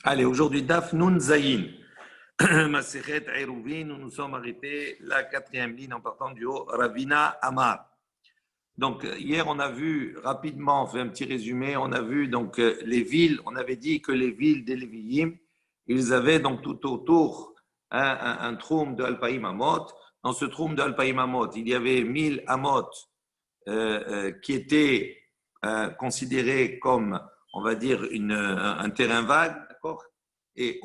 Allez, aujourd'hui, Daf Nun Zayin. Masechet Eruvin, nous nous sommes arrêtés la quatrième ligne en partant du haut, Ravina Amar. Donc, hier, on a vu rapidement, on fait un petit résumé, on a vu donc les villes, on avait dit que les villes des Lévi'im, ils avaient donc tout autour un troum de Alpaïm Amot. Dans ce troum de Alpaïm Amot, il y avait 1000 Amot qui étaient considérés comme, on va dire, un terrain vague, d'accord, et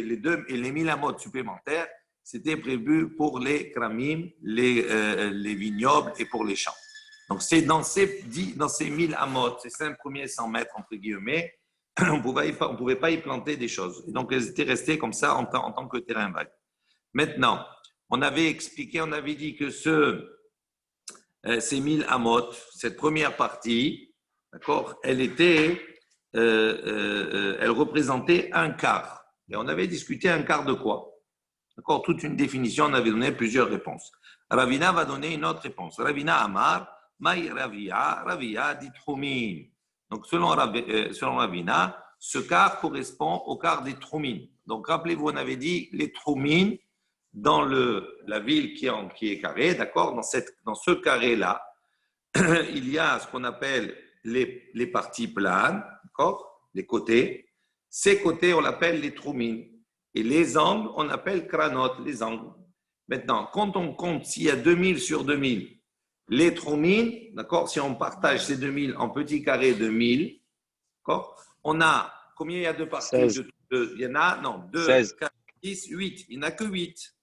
les 1000 amot supplémentaires, c'était prévu pour les kramim, les vignobles et pour les champs. Donc, c'est dans ces 1000 amot, ces 5 premiers 100 mètres, entre guillemets, on ne pouvait pas y planter des choses. Et donc, elles étaient restées comme ça en tant que terrain vague. Maintenant, on avait expliqué, on avait dit que ces 1000 amot, cette première partie, d'accord, elle représentait un quart. Et on avait discuté un quart de quoi? D'accord, toute une définition, on avait donné plusieurs réponses. Ravina va donner une autre réponse. Ravina Amar, Maï Ravia dit Troumin. Donc, selon Ravina, ce quart correspond au quart des Troumin. Donc, rappelez-vous, on avait dit les Troumin dans la ville qui est carrée, d'accord, dans ce carré-là, il y a ce qu'on appelle les parties planes, d'accord, les côtés. Ces côtés, on l'appelle les troumines. Et les angles, on appelle cranotes, les angles. Maintenant, quand on compte s'il y a 2000 sur 2000, les troumines, d'accord, si on partage ces 2000 en petits carrés de 1000, d'accord, on a, combien il y a de parties? 16. Il y en a, non, 2, 16. 4, 10, 8. Il n'y en a que 8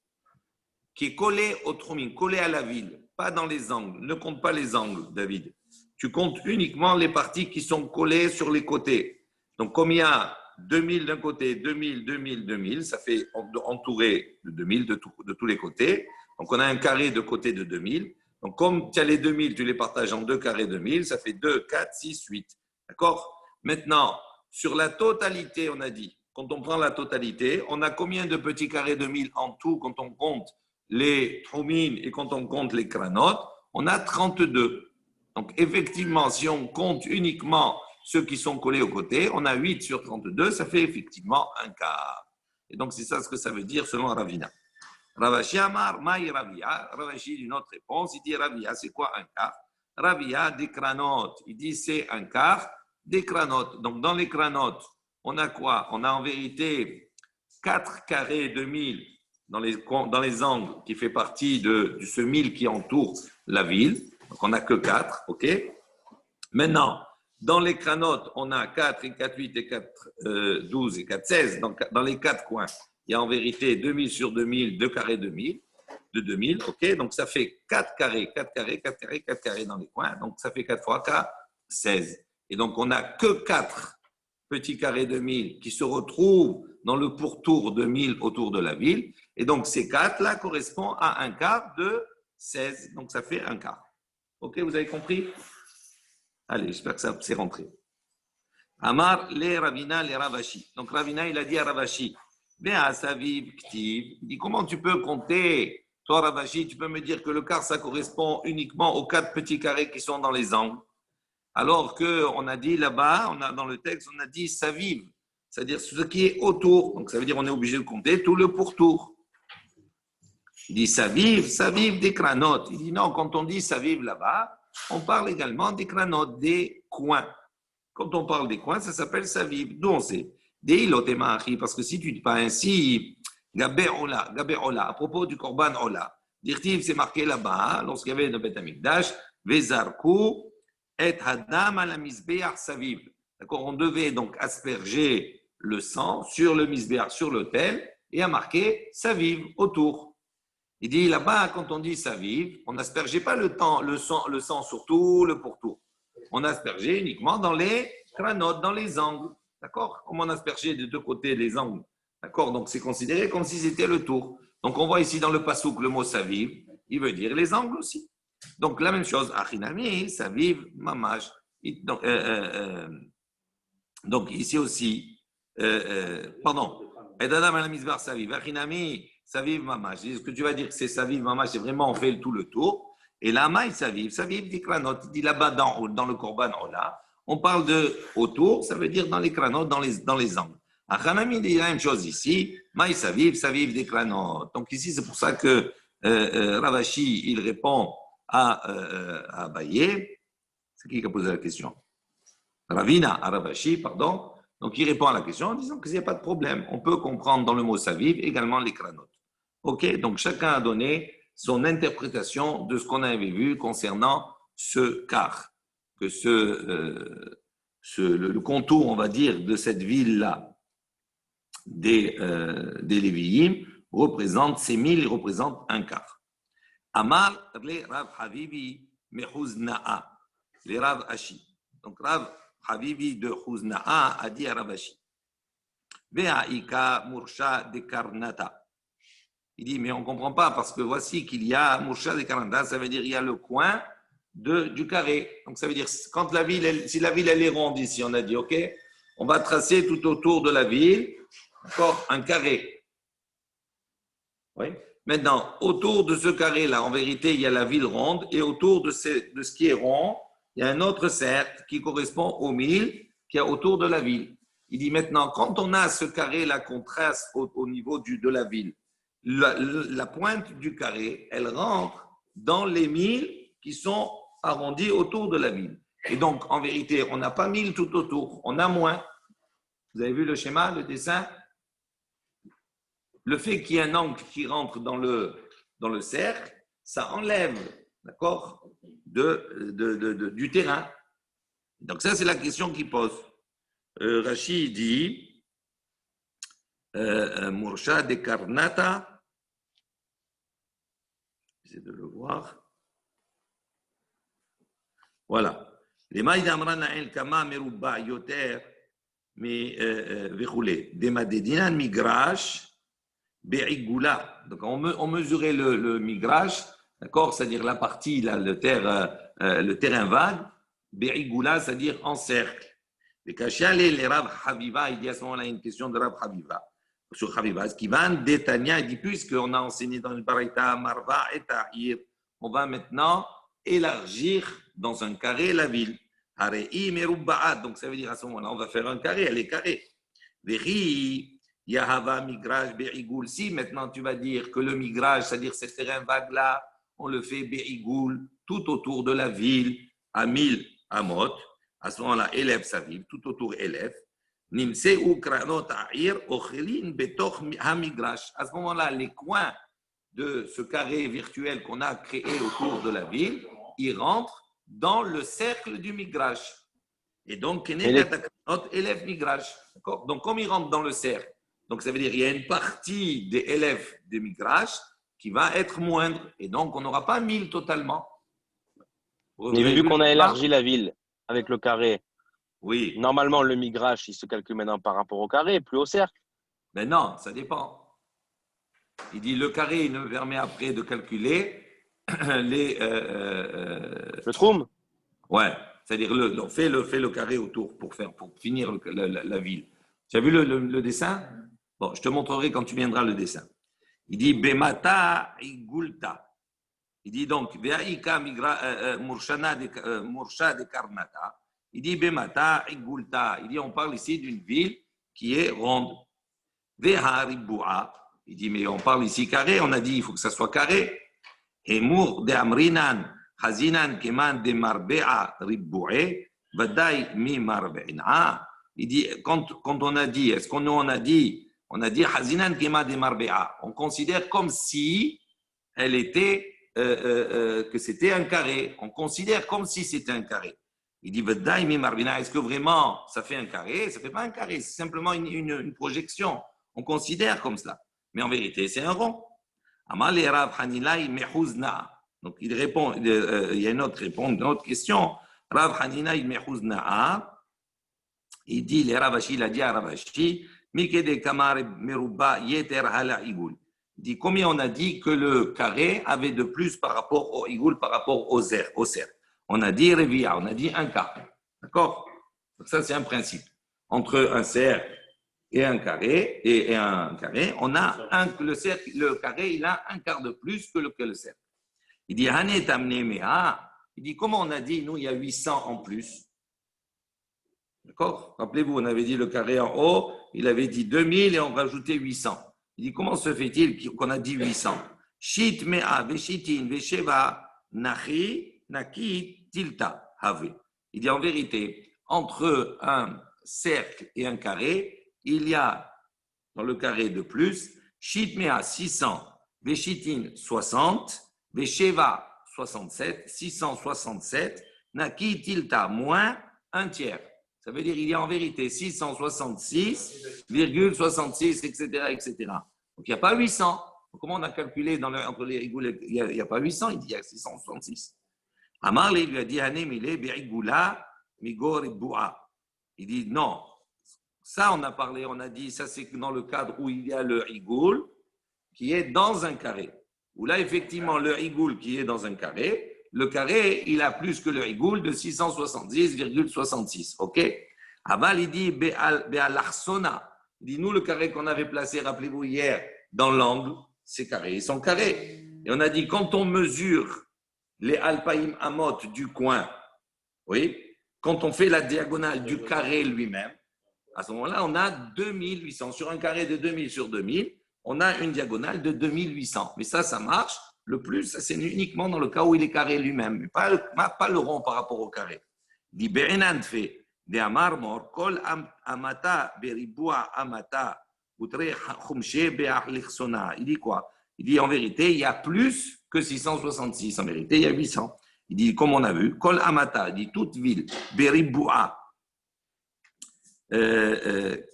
qui est collé au troumine, collé à la ville, pas dans les angles. Ne compte pas les angles, David. Tu comptes uniquement les parties qui sont collées sur les côtés. Donc, comme il y a 2000 d'un côté, 2000, 2000, 2000, ça fait entouré de 2000 de tous les côtés. Donc, on a un carré de côté de 2000. Donc, comme tu as les 2000, tu les partages en deux carrés de 1000, ça fait 2, 4, 6, 8. D'accord? Maintenant, sur la totalité, on a dit, quand on prend la totalité, on a combien de petits carrés de 1000 en tout quand on compte les troumines et quand on compte les cranotes? On a 32. Donc, effectivement, si on compte uniquement ceux qui sont collés aux côtés, on a 8 sur 32, ça fait effectivement un quart. Et donc, c'est ça ce que ça veut dire selon Ravina. Ravashi Amar, Maï Ravia. Ravashi d'une autre réponse, il dit Ravia, c'est quoi un quart? Ravia, des cranotes. Il dit c'est un quart des cranotes. Donc, dans les cranotes, on a quoi? On a en vérité 4 carrés de 1000 dans les angles qui fait partie de ce 1000 qui entoure la ville. Donc, on n'a que 4, ok? Maintenant, dans les cranotes, on a 4 et 4, 8 et 4, 12 et 4, 16. Donc, dans les 4 coins, il y a en vérité 2000 sur 2000, 2 carrés de 2000, ok? Donc, ça fait 4 carrés, 4 carrés, 4 carrés, 4 carrés dans les coins. Donc, ça fait 4 fois 4, 16. Et donc, on n'a que 4 petits carrés de 1000 qui se retrouvent dans le pourtour de 1000 autour de la ville. Et donc, ces 4-là correspondent à un quart de 16. Donc, ça fait un quart. OK, vous avez compris? Allez, j'espère que ça s'est rentré. Amar, les Ravina, les Ravashi. Donc, Ravina, il a dit à Ravashi, bien, à Saviv, Ktiv, il dit, comment tu peux compter? Toi, Ravashi, tu peux me dire que le quart, ça correspond uniquement aux 4 petits carrés qui sont dans les angles. Alors qu'on a dit là-bas, dans le texte, on a dit Saviv, c'est-à-dire ce qui est autour. Donc, ça veut dire qu'on est obligé de compter tout le pourtour. Il dit Saviv des cranotes. Il dit non, quand on dit Saviv là-bas, on parle également des cranotes, des coins. Quand on parle des coins, ça s'appelle Saviv. D'où on sait? Des ilotemachi, parce que si tu ne dis pas ainsi, Gabé Ola, à propos du Korban Ola, Dirtiv, c'est marqué là-bas, lorsqu'il y avait le Beth Amikdash, Vezarku, et Hadam à la Misbéach Saviv. D'accord, on devait donc asperger le sang sur le Misbéach, sur l'autel, et à marquer Saviv autour. Il dit là-bas, quand on dit Saviv, on n'aspergeait pas le sang sur tout le pourtour. On aspergeait uniquement dans les cranotes, dans les angles. D'accord? Comme on aspergeait de deux côtés les angles. D'accord? Donc c'est considéré comme si c'était le tour. Donc on voit ici dans le pasouk le mot Saviv, il veut dire les angles aussi. Donc la même chose, Achinami, Saviv, Mamash. Donc ici aussi, pardon, Edadam al Mizbar Saviv, Achinami, Saviv Mamash. Ce que tu vas dire que c'est Saviv Mamash, c'est vraiment on fait tout le tour. Et là, Maï Saviv, Saviv dit Kranot, il dit là-bas dans le Korban Ola, on parle de autour, ça veut dire dans les cranotes, dans les angles. Achanami dit la même chose ici. Maï saviv des cranot. Donc ici, c'est pour ça que Ravashi, il répond à Abaye. C'est qui a posé la question? Ravina à Ravashi, pardon. Donc il répond à la question en disant qu'il n'y a pas de problème. On peut comprendre dans le mot saviv également les cranot. Ok, donc chacun a donné son interprétation de ce qu'on avait vu concernant ce car, que le contour, on va dire, de cette ville-là des Lévi'im représente, ces 1000 représentent un quart. Amar le Rav Havivi mehuzna'a, les Rav Ashi. Donc Rav Havivi de Huzna'a a dit à Rav Ashi, Ve'aika mursha de karnata. Il dit, mais on ne comprend pas parce que voici qu'il y a mursha de karnata, ça veut dire il y a le coin du carré. Donc ça veut dire, quand la ville, si la ville elle est ronde ici, on a dit, ok, on va tracer tout autour de la ville, encore un carré. Oui. Maintenant, autour de ce carré-là, en vérité, il y a la ville ronde et autour de ce qui est rond, il y a un autre cercle qui correspond aux 1000 qui est autour de la ville. Il dit maintenant, quand on a ce carré-là qu'on trace au niveau de la ville, la pointe du carré, elle rentre dans les 1000 qui sont arrondis autour de la ville. Et donc, en vérité, on n'a pas 1000 tout autour, on a moins. Vous avez vu le schéma, le dessin? Le fait qu'il y ait un angle qui rentre dans le cercle, ça enlève, d'accord, du terrain. Donc ça, c'est la question qu'il pose. Rashi dit, Mursha de Karnata, j'essaie de le voir. Voilà. Les maïs amrana el kama merubba yoter, mais vechule, demadedinan migrash, Be'igula. Donc, on mesurait le migrage, d'accord, c'est-à-dire la partie, là, le terrain vague. Be'igula, c'est-à-dire en cercle. Les Kachale, les Rav Haviva, il dit à ce moment-là une question de Rav Haviva. Sur Haviva, ce qui va Détania, il dit, puisqu'on a enseigné dans une baraita Marva et Tahir, on va maintenant élargir dans un carré la ville. Harei Merubba'a. Donc, ça veut dire à ce moment-là, on va faire un carré, elle est carrée. Vehi. Yahava migrage be'igoul. Si maintenant tu vas dire que le migrage, c'est-à-dire ce terrain vague-là, on le fait be'igoul tout autour de la ville à 1000 amot, à ce moment-là, élève sa ville, tout autour élève. Nimse ou kranot a'ir ochelin betoch hamigrage. À ce moment-là, les coins de ce carré virtuel qu'on a créé autour de la ville, ils rentrent dans le cercle du migrage. Et donc, élève migrage. Donc, comme ils rentrent dans le cercle, donc, ça veut dire qu'il y a une partie des élèves de migrage qui va être moindre. Et donc, on n'aura pas 1000 totalement. Mais vu qu'on a élargi la ville avec le carré, oui. Normalement, le migrage, il se calcule maintenant par rapport au carré, plus au cercle. Mais non, ça dépend. Il dit le carré, il nous permet après de calculer le troum. Ouais, c'est-à-dire on fait le carré autour pour finir la ville. Tu as vu le dessin? Bon, je te montrerai quand tu viendras le dessin. Il dit Bemata igulta. Il dit donc Ve'aika mursha de karnata. Il dit Bemata igulta. Il dit on parle ici d'une ville qui est ronde. Ve'a ribua. Il dit mais on parle ici carré. On a dit il faut que ça soit carré. Et mur de amrinan hazinan keman de marbea ribue. Vadai mi marbe'ina. Il dit quand on a dit, est-ce qu'on a dit on a dit Hazinan Kema de Marbea. On considère comme si elle était, que c'était un carré. On considère comme si c'était un carré. Il dit Vedaimi Marbina. Est-ce que vraiment ça fait un carré? Ça ne fait pas un carré, c'est simplement une projection. On considère comme ça. Mais en vérité, c'est un rond. Amal et Rav Hanilai Mehuzna. Donc il répond, il y a une autre réponse, une autre question. Rav Hanilai Mehuzna. Il dit, les Ravashi, il a dit à Ravashi, Mikede Kamar Meruba Yeter Hala Igoul. Il dit, combien on a dit que le carré avait de plus par rapport au Igoul, par rapport au cercle? On a dit Revia, on a dit un quart. D'accord? Donc ça, c'est un principe. Entre un cercle et un carré, on a le carré, il a un quart de plus que le cercle. Il dit, Hane Tamne Mea. Il dit, comment on a dit, nous, il y a 800 en plus? D'accord? Rappelez-vous, on avait dit le carré en haut, il avait dit 2000 et on rajoutait 800. Il dit, comment se fait-il qu'on a dit 800? Shit mea veshitin vesheva nachi naki tilta have. Il dit en vérité, entre un cercle et un carré, il y a dans le carré de plus, shit mea 600, veshitin 60, vesheva 67, 667, naki tilta moins un tiers. Ça veut dire qu'il y a en vérité 666,66, etc., etc. Donc, il n'y a pas 800. Donc, comment on a calculé entre les rigoul, il n'y a pas 800, il dit il y a 666. Amar lui a dit, il dit non. Ça, on a parlé, on a dit, ça c'est dans le cadre où il y a le rigoul qui est dans un carré. Où là, effectivement, le rigoul qui est dans un carré, le carré, il a plus que le rigoul de 670,66. OK? Aval, il dit, Be'alarsona. Il dit, nous, le carré qu'on avait placé, rappelez-vous hier, dans l'angle, ces carrés, ils sont carrés. Et on a dit, quand on mesure les alpaïm amot du coin, oui, quand on fait la diagonale du carré lui-même, à ce moment-là, on a 2800. Sur un carré de 2000 sur 2000, on a une diagonale de 2800. Mais ça marche. Le plus, c'est uniquement dans le cas où il est carré lui-même, mais pas le rond par rapport au carré. Dit Be'enan fait de amarmor kol amata beribua amata utre khumshe be'achlichsona. Il dit quoi? Il dit en vérité, il y a plus que 666. En vérité, il y a 800. Il dit, comme on a vu, kol amata, il dit toute ville, beribua,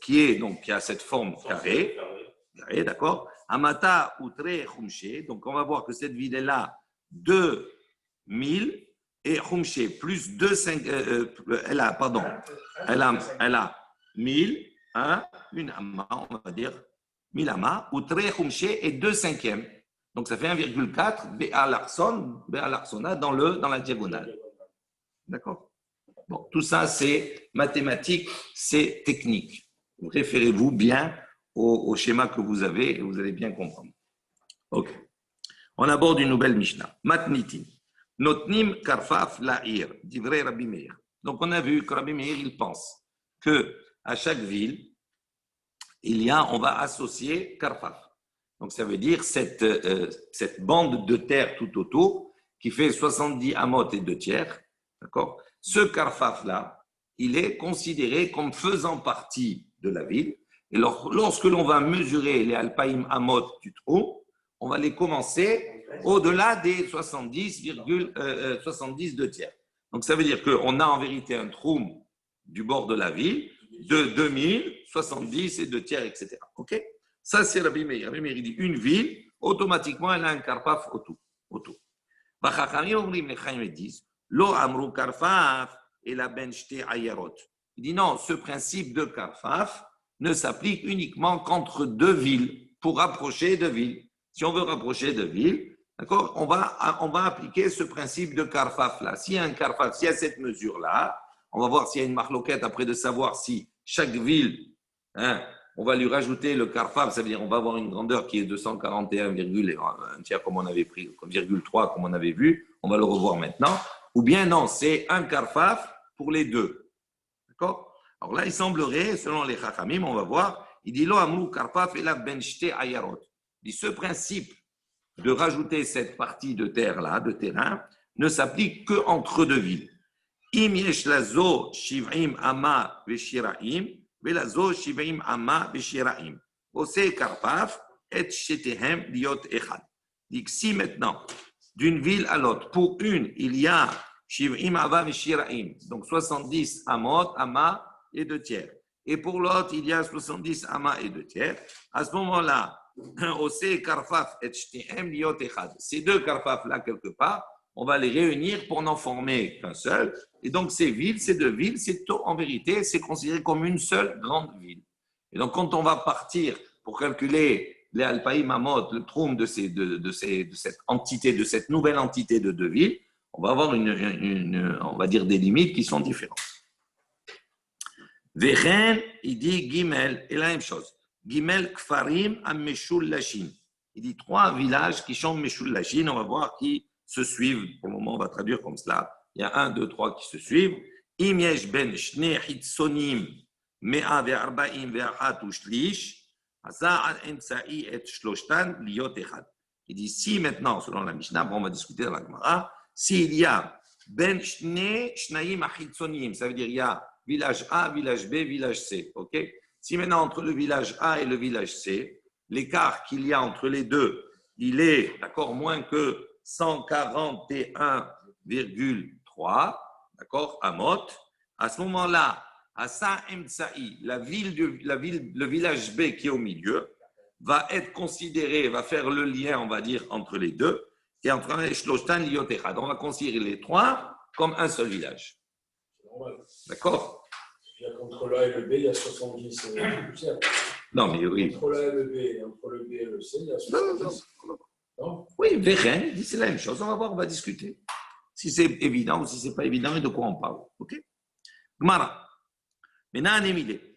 qui a cette forme carrée, d'accord? Amata outre khumshe, donc on va voir que cette ville est là 2000 et khumshe plus 2, 5, elle a 1000, une amma, on va dire, 1000 amma, outre khumshe et 2 cinquièmes. Donc ça fait 1,4 Béalarsona dans la diagonale. D'accord? Bon, tout ça c'est mathématique, c'est technique. Référez-vous bien au schéma que vous avez et vous allez bien comprendre. Ok. On aborde une nouvelle Mishnah. Matnitin. Notnim karfaf la'ir. Divrei Rabbi Meir. Donc on a vu que Rabbi Meir, il pense que à chaque ville, on va associer karfaf. Donc ça veut dire cette bande de terre tout autour qui fait 70 amot et 2 tiers. D'accord? Ce karfaf-là, il est considéré comme faisant partie de la ville. Et lorsque l'on va mesurer les alpaïm amot du trou, on va les commencer au-delà des 70,72 tiers. Donc ça veut dire qu'on a en vérité un trou du bord de la ville de 2000, 70 et 2 tiers, etc. OK? Ça, c'est Rabbi Meir. Rabbi Meir, il dit une ville, automatiquement, elle a un karfaf autour. Ils disent, Lo amru karfaf et la benchte ayarot. Il dit non, ce principe de karfaf ne s'applique uniquement qu'entre deux villes, pour rapprocher de villes. Si on veut rapprocher de villes, d'accord, on va appliquer ce principe de karfaf-là. S'il y a un karfaf, s'il y a cette mesure-là, on va voir s'il y a une marloquette après de savoir si chaque ville, on va lui rajouter le karfaf, ça veut dire on va avoir une grandeur qui est 241, un tiers comme on avait pris, 0,3 comme on avait vu, on va le revoir maintenant. Ou bien non, c'est un karfaf pour les deux. D'accord? Alors là, il semblerait, selon les chachamim, on va voir, il dit lo amru karfaf et la benchte ayarot. Il dit ce principe de rajouter cette partie de terre-là, de terrain, ne s'applique qu'entre deux villes. Im yesh lazo shiv'im ama veshiraim, velazo shiv'im ama veshiraim. Ose karfaf et shetehem liot echad. Il dit que si maintenant, d'une ville à l'autre, pour une, il y a shiv'im ama veshiraim, donc 70 amot, ama et 2 tiers. Et pour l'autre, il y a 70 ama et 2 tiers. À ce moment-là, Ose karfaf et shetehem liot echad. Ces deux karfaf-là, quelque part, on va les réunir pour n'en former qu'un seul. Et donc, ces deux villes, en vérité, c'est considéré comme une seule grande ville. Et donc, quand on va partir pour calculer les alpaïm amot, le troum de cette entité, de cette nouvelle entité de deux villes, on va avoir on va dire des limites qui sont différentes. Vechen, il dit Gimel, et la même chose. Gimel kfarim am meshul lashin. Il dit 3 villages qui sont meshul lashin. On va voir qui se suivent. Pour le moment, on va traduire comme cela. Il y a 1, 2, 3 qui se suivent. Im yesh ben shnei hitsonim 140 ואחת ושליש, עשה על אמצעי את שלושתן להיות אחד. Il dit, si maintenant, selon la Mishnah, bon, on va discuter dans la Gemara, s'il y a ben shnaim achitzonim, ça veut dire il y a village A, village B, village C, ok? Si maintenant entre le village A et le village C, l'écart qu'il y a entre les deux, il est, d'accord, moins que 141,3, d'accord, amot, à ce moment-là, Asa Emtsa'i, le village B qui est au milieu, va être considéré, va faire le lien, on va dire, entre les deux, et entre les Shloshtan Liotechad. On va considérer les trois comme un seul village. D'accord? Entre l'A et le B, il y a 70. Non, mais oui. Entre l'A et le B, et entre le B et le C, il y a 70. Non. Oui, Vechen, c'est la même chose. On va voir, on va discuter. Si c'est évident ou si ce n'est pas évident et de quoi on parle. Ok? Gemara. Maintenant, un émilé.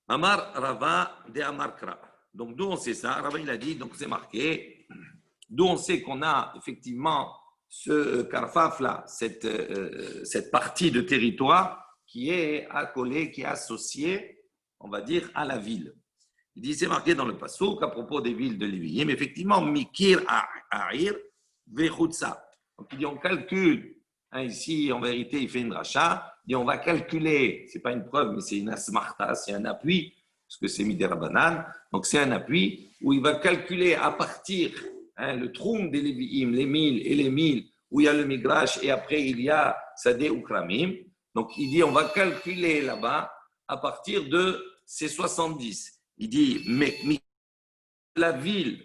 Amar Rava de Amarkra. Donc, d'où on sait ça? Rava, il a dit, donc c'est marqué. D'où on sait qu'on a effectivement ce Karfaf-là, cette partie de territoire qui est accolée, qui est associée, on va dire, à la ville. Il dit, c'est marqué dans le Passouk à propos des villes de Lévi. Mais effectivement, Mikir A'ir Vechutsa. Donc, il dit, on calcule. Ici, en vérité, il fait une rachat. Il dit, on va calculer. Ce n'est pas une preuve, mais c'est une asmarta, c'est un appui, parce que c'est Midirabanan. Donc, c'est un appui où il va calculer à partir le troum des Lévi'im, les 1000 et les 1000, où il y a le Migrash, et après, il y a Sadeh ou Kramim. Donc, il dit, on va calculer là-bas à partir de ces 70. Il dit, mais la ville,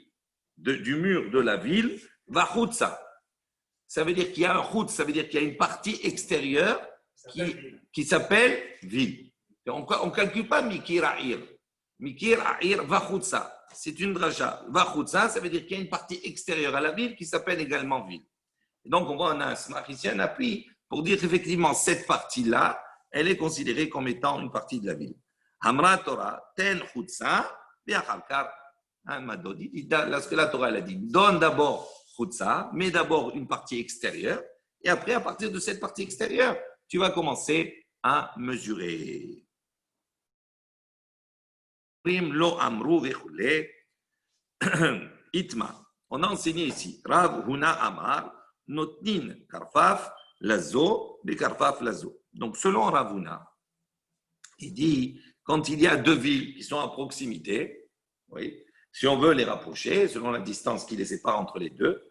du mur de la ville, va Khoutsa. Ça veut dire qu'il y a un Khoutsa, ça veut dire qu'il y a une partie extérieure qui s'appelle ville. On ne calcule pas Mikir A'ir. Mikir A'ir va Khoutsa. C'est une dracha. Va Khoutsa, ça veut dire qu'il y a une partie extérieure à la ville qui s'appelle également ville. Et donc, on voit un smach ici, un appui pour dire qu'effectivement, cette partie-là, elle est considérée comme étant une partie de la ville. Hamra Torah, ten Khoutsa, bi'achalkar, Madodi, lorsque la Torah elle a dit, donne d'abord Khoutsa, mais d'abord une partie extérieure, et après, à partir de cette partie extérieure, tu vas commencer à mesurer. Lo amru vechule, itma. On a enseigné ici, Rav Huna Amar, notnin karfaf lazo, be karfaf lazo. Donc, selon Rav Huna, il dit, quand il y a deux villes qui sont à proximité, oui, si on veut les rapprocher, selon la distance qui les sépare entre les deux,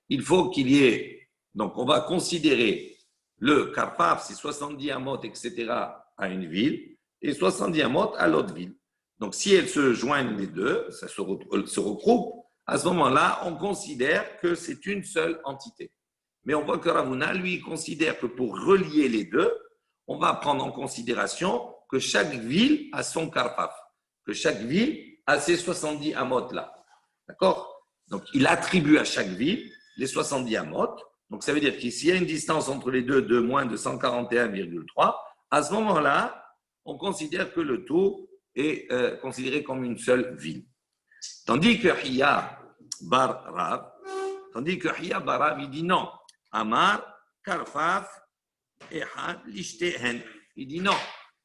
il faut qu'il y ait, donc on va considérer le karfaf, c'est 70 amot, etc., à une ville, et 70 amot à l'autre ville. Donc si elles se joignent les deux, ça se regroupe, à ce moment-là, on considère que c'est une seule entité. Mais on voit que Rav Huna, lui, considère que pour relier les deux, on va prendre en considération que chaque ville a son karfaf, que chaque ville a ces 70 amot-là. D'accord? Donc, il attribue à chaque ville les 70 amot. Donc, ça veut dire qu'ici, il y a une distance entre les deux de moins de 141,3. À ce moment-là, on considère que le tout est considéré comme une seule ville. Tandis que Hiya Bar Rav, il dit non. Amar, Karfaf, Ehad, Lishtehen. Il dit non.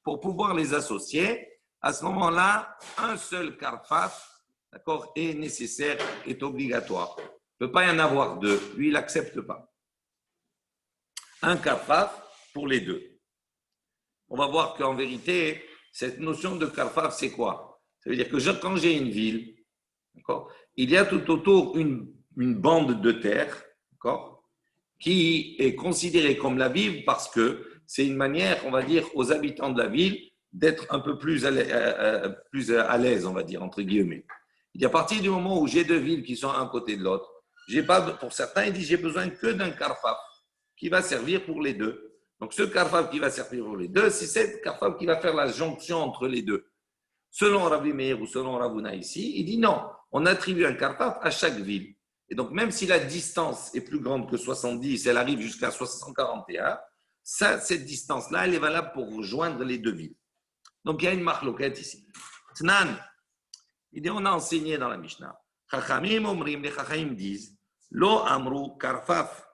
Pour pouvoir les associer, à ce moment-là, un seul Karfaf, d'accord, est nécessaire, est obligatoire. Il ne peut pas y en avoir deux. Lui, il n'accepte pas. Un Karfaf pour les deux. On va voir qu'en vérité, cette notion de Karfaf, c'est quoi? Ça veut dire que quand j'ai une ville, d'accord, il y a tout autour une bande de terre, d'accord, qui est considérée comme la ville parce que c'est une manière, on va dire, aux habitants de la ville d'être un peu plus à l'aise, on va dire, entre guillemets. Il dit à partir du moment où j'ai deux villes qui sont à un côté de l'autre, j'ai pas, pour certains, il dit j'ai besoin que d'un karfaf qui va servir pour les deux. Donc ce karfaf qui va servir pour les deux, c'est cette karfaf qui va faire la jonction entre les deux. Selon Rabbi Meir ou selon Rav Huna ici, il dit non, on attribue un karfaf à chaque ville. Et donc même si la distance est plus grande que 70, elle arrive jusqu'à 141, cette distance-là, elle est valable pour rejoindre les deux villes. Donc il y a une marloquette ici. Tnan, il dit, on a enseigné dans la Mishnah. Chachamim omrim, les Chachamim disent, Lo amru karfaf,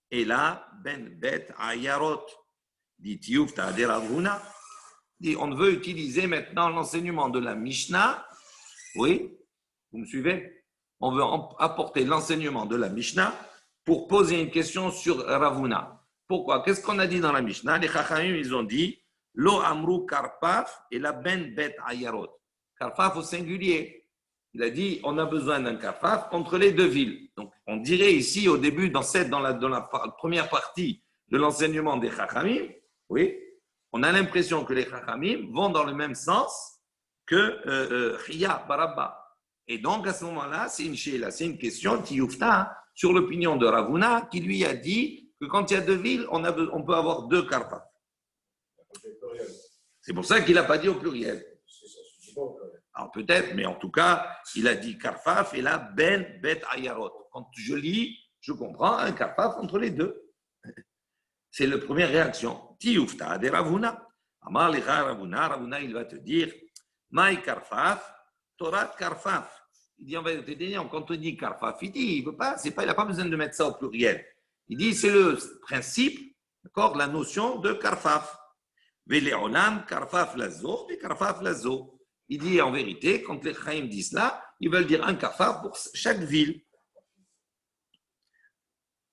ela ben bet ayarot. Dit Tiyufta de Rav Huna. Dit on veut utiliser maintenant l'enseignement de la Mishnah. Oui, vous me suivez? On veut apporter l'enseignement de la Mishnah pour poser une question sur Rav Huna. Pourquoi? Qu'est-ce qu'on a dit dans la Mishnah? Les Chachamim, ils ont dit Lo amru karpaf et la ben bet ayarot. Karpaf au singulier. Il a dit on a besoin d'un karpaf entre les deux villes. Donc on dirait ici au début, dans la première partie de l'enseignement des Chachamim, oui, on a l'impression que les Chachamim vont dans le même sens que Chia Barabba. Et donc à ce moment-là, c'est une sheila, c'est une question Tiyufta sur l'opinion de Rav Huna qui lui a dit que quand il y a deux villes, on peut avoir deux karpaf. C'est pour ça qu'il n'a pas dit au pluriel. Alors peut-être, mais en tout cas, il a dit karfaf et là, ben bet ayarot. Quand je lis, je comprends un karfaf entre les deux. C'est la première réaction. Tiyufta de Rav Huna. Amar lecha Rav Huna, il va te dire, maï karfaf, Torah karfaf. Il dit, on va te dire, quand on dit karfaf, il dit, il n'a pas besoin de mettre ça au pluriel. Il dit, c'est le principe, d'accord, la notion de karfaf. Veleolam karfaf lazo, et karfaf lazo. Il dit en vérité, quand les Chaim disent là, ils veulent dire un karfaf pour chaque ville.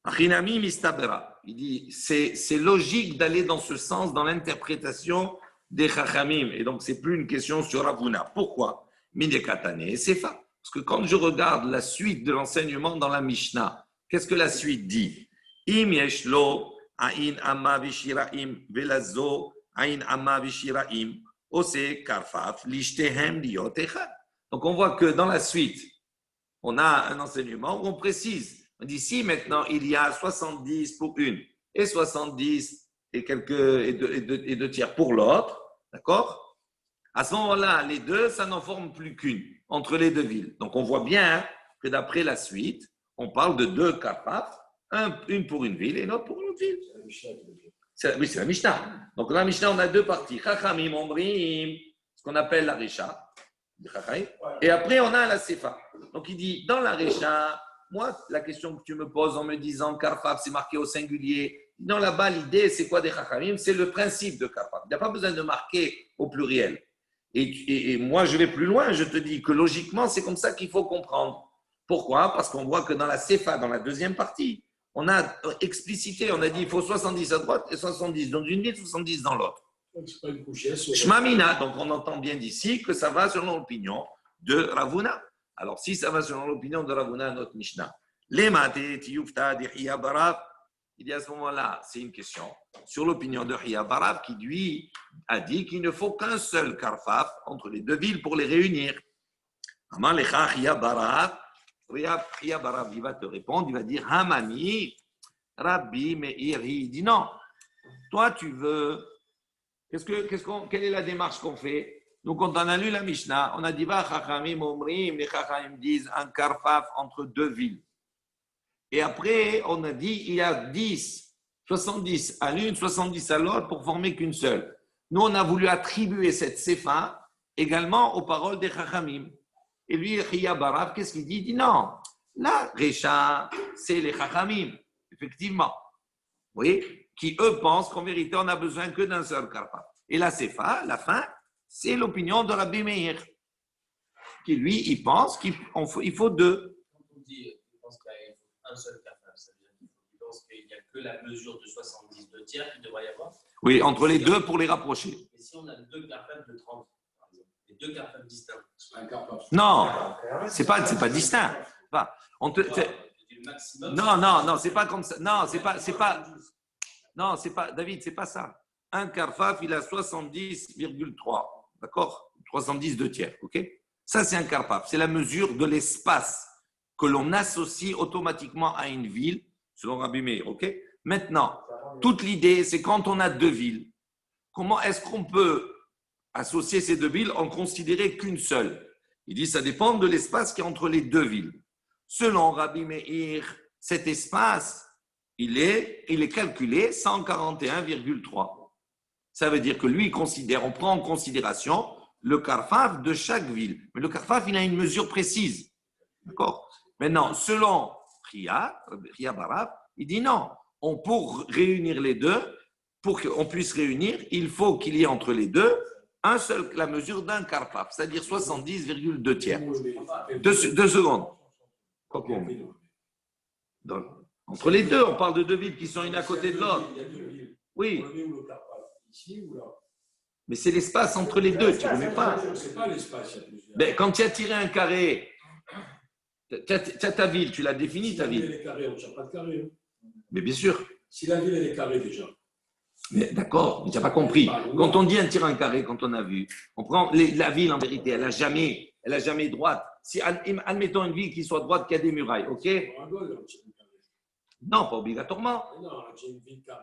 Achinami mistabera. Il dit c'est logique d'aller dans ce sens dans l'interprétation des Chachamim. Et donc, ce n'est plus une question sur Rav Huna. Pourquoi? Midekatane sefa. Parce que quand je regarde la suite de l'enseignement dans la Mishnah, qu'est-ce que la suite dit? Im yeshlo ain amma vishiraim velazo ain amma vishiraim. Ose karfaf lishtehem liot echad. Donc on voit que dans la suite, on a un enseignement où on précise. On dit si maintenant il y a 70 pour une et 70 et deux tiers pour l'autre, d'accord? À ce moment-là, les deux, ça n'en forme plus qu'une entre les deux villes. Donc on voit bien que d'après la suite, on parle de deux karfaf, une pour une ville et l'autre pour une autre ville. Oui, c'est la Mishnah. Donc, dans la Mishnah, on a deux parties. Chachamim, Omrim, ce qu'on appelle la Recha. Et après, on a la Sefa. Donc, il dit, dans la Recha, moi, la question que tu me poses en me disant Karfaf, c'est marqué au singulier. Non, là-bas, l'idée, c'est quoi des Chachamim? C'est le principe de Karfaf. Il n'y a pas besoin de marquer au pluriel. Et moi, je vais plus loin. Je te dis que logiquement, c'est comme ça qu'il faut comprendre. Pourquoi? Parce qu'on voit que dans la Sefa, dans la deuxième partie, on a explicité, on a dit il faut 70 à droite et 70 dans une ville, 70 dans l'autre. Shmamina, donc on entend bien d'ici que ça va selon l'opinion de Rav Huna. Alors si ça va selon l'opinion de Rav Huna, notre Mishnah. Lemate tiyufta de Hiya Barav, il dit à ce moment-là, c'est une question sur l'opinion de Hiya Barav qui lui a dit qu'il ne faut qu'un seul karfaf entre les deux villes pour les réunir. Aman lecha Hiya Barav. Hiya Barav, il va te répondre, il va dire Hamani, Rabbi Meir, il dit non. Toi, tu veux. Quelle est la démarche qu'on fait? Nous, quand on a lu la Mishnah, on a dit va Chachamim Omrim, les Chachamim disent un karfaf entre deux villes. Et après, on a dit il y a 70 à l'une, 70 à l'autre pour former qu'une seule. Nous, on a voulu attribuer cette sefa également aux paroles des Chachamim. Et lui, Hiya Barav, qu'est-ce qu'il dit? Il dit non. La Recha, c'est les Chachamim, effectivement. Vous voyez? Qui, eux, pensent qu'en vérité, on n'a besoin que d'un seul karfaf. Et la Sefa, la fin, c'est l'opinion de Rabbi Meir. Qui, lui, il pense qu'il faut deux. Quand on dit qu'il pense qu'il faut un seul karfaf, ça veut dire qu'il pense qu'il n'y a que la mesure de 70 de tiers qu'il devrait y avoir? Oui, entre les deux pour les rapprocher. Et si on a deux karfafs de 30, par exemple, et deux karfafs distincts? Non, c'est pas distinct. Non, c'est pas comme ça. Non, c'est pas David, c'est pas ça. Un karfaf, il a 70,3, d'accord? 70 de tiers, ok? Ça, c'est un karfaf. C'est la mesure de l'espace que l'on associe automatiquement à une ville, selon Rabbi Meir, ok? Maintenant, toute l'idée, c'est quand on a deux villes, comment est-ce qu'on peut associer ces deux villes en considérer qu'une seule? Il dit, ça dépend de l'espace qui est entre les deux villes. Selon Rabbi Meir, cet espace, il est calculé 141,3. Ça veut dire que lui, on prend en considération le karfaf de chaque ville. Mais le karfaf, il a une mesure précise. D'accord? Maintenant, selon Hiya Barav, il dit non, on peut réunir les deux pour qu'on puisse réunir, il faut qu'il y ait entre les deux la mesure d'un karpaf, c'est-à-dire 70,2 tiers. Deux secondes. Entre les deux, on parle de deux villes qui sont une à côté de l'autre. Oui. Mais c'est l'espace entre les deux, tu ne connais pas. C'est pas l'espace. Mais quand tu as tiré un carré, tu as ta ville, tu l'as définie ta ville. Si la ville est carrée, on ne tire pas de carré. Mais bien sûr. Si la ville est carrée déjà. Mais d'accord, mais tu n'as pas compris. Quand on dit un tir un carré, quand on a vu, on prend la ville en vérité, elle n'a jamais droite. Si, admettons une ville qui soit droite, qui a des murailles, ok? Non, pas obligatoirement.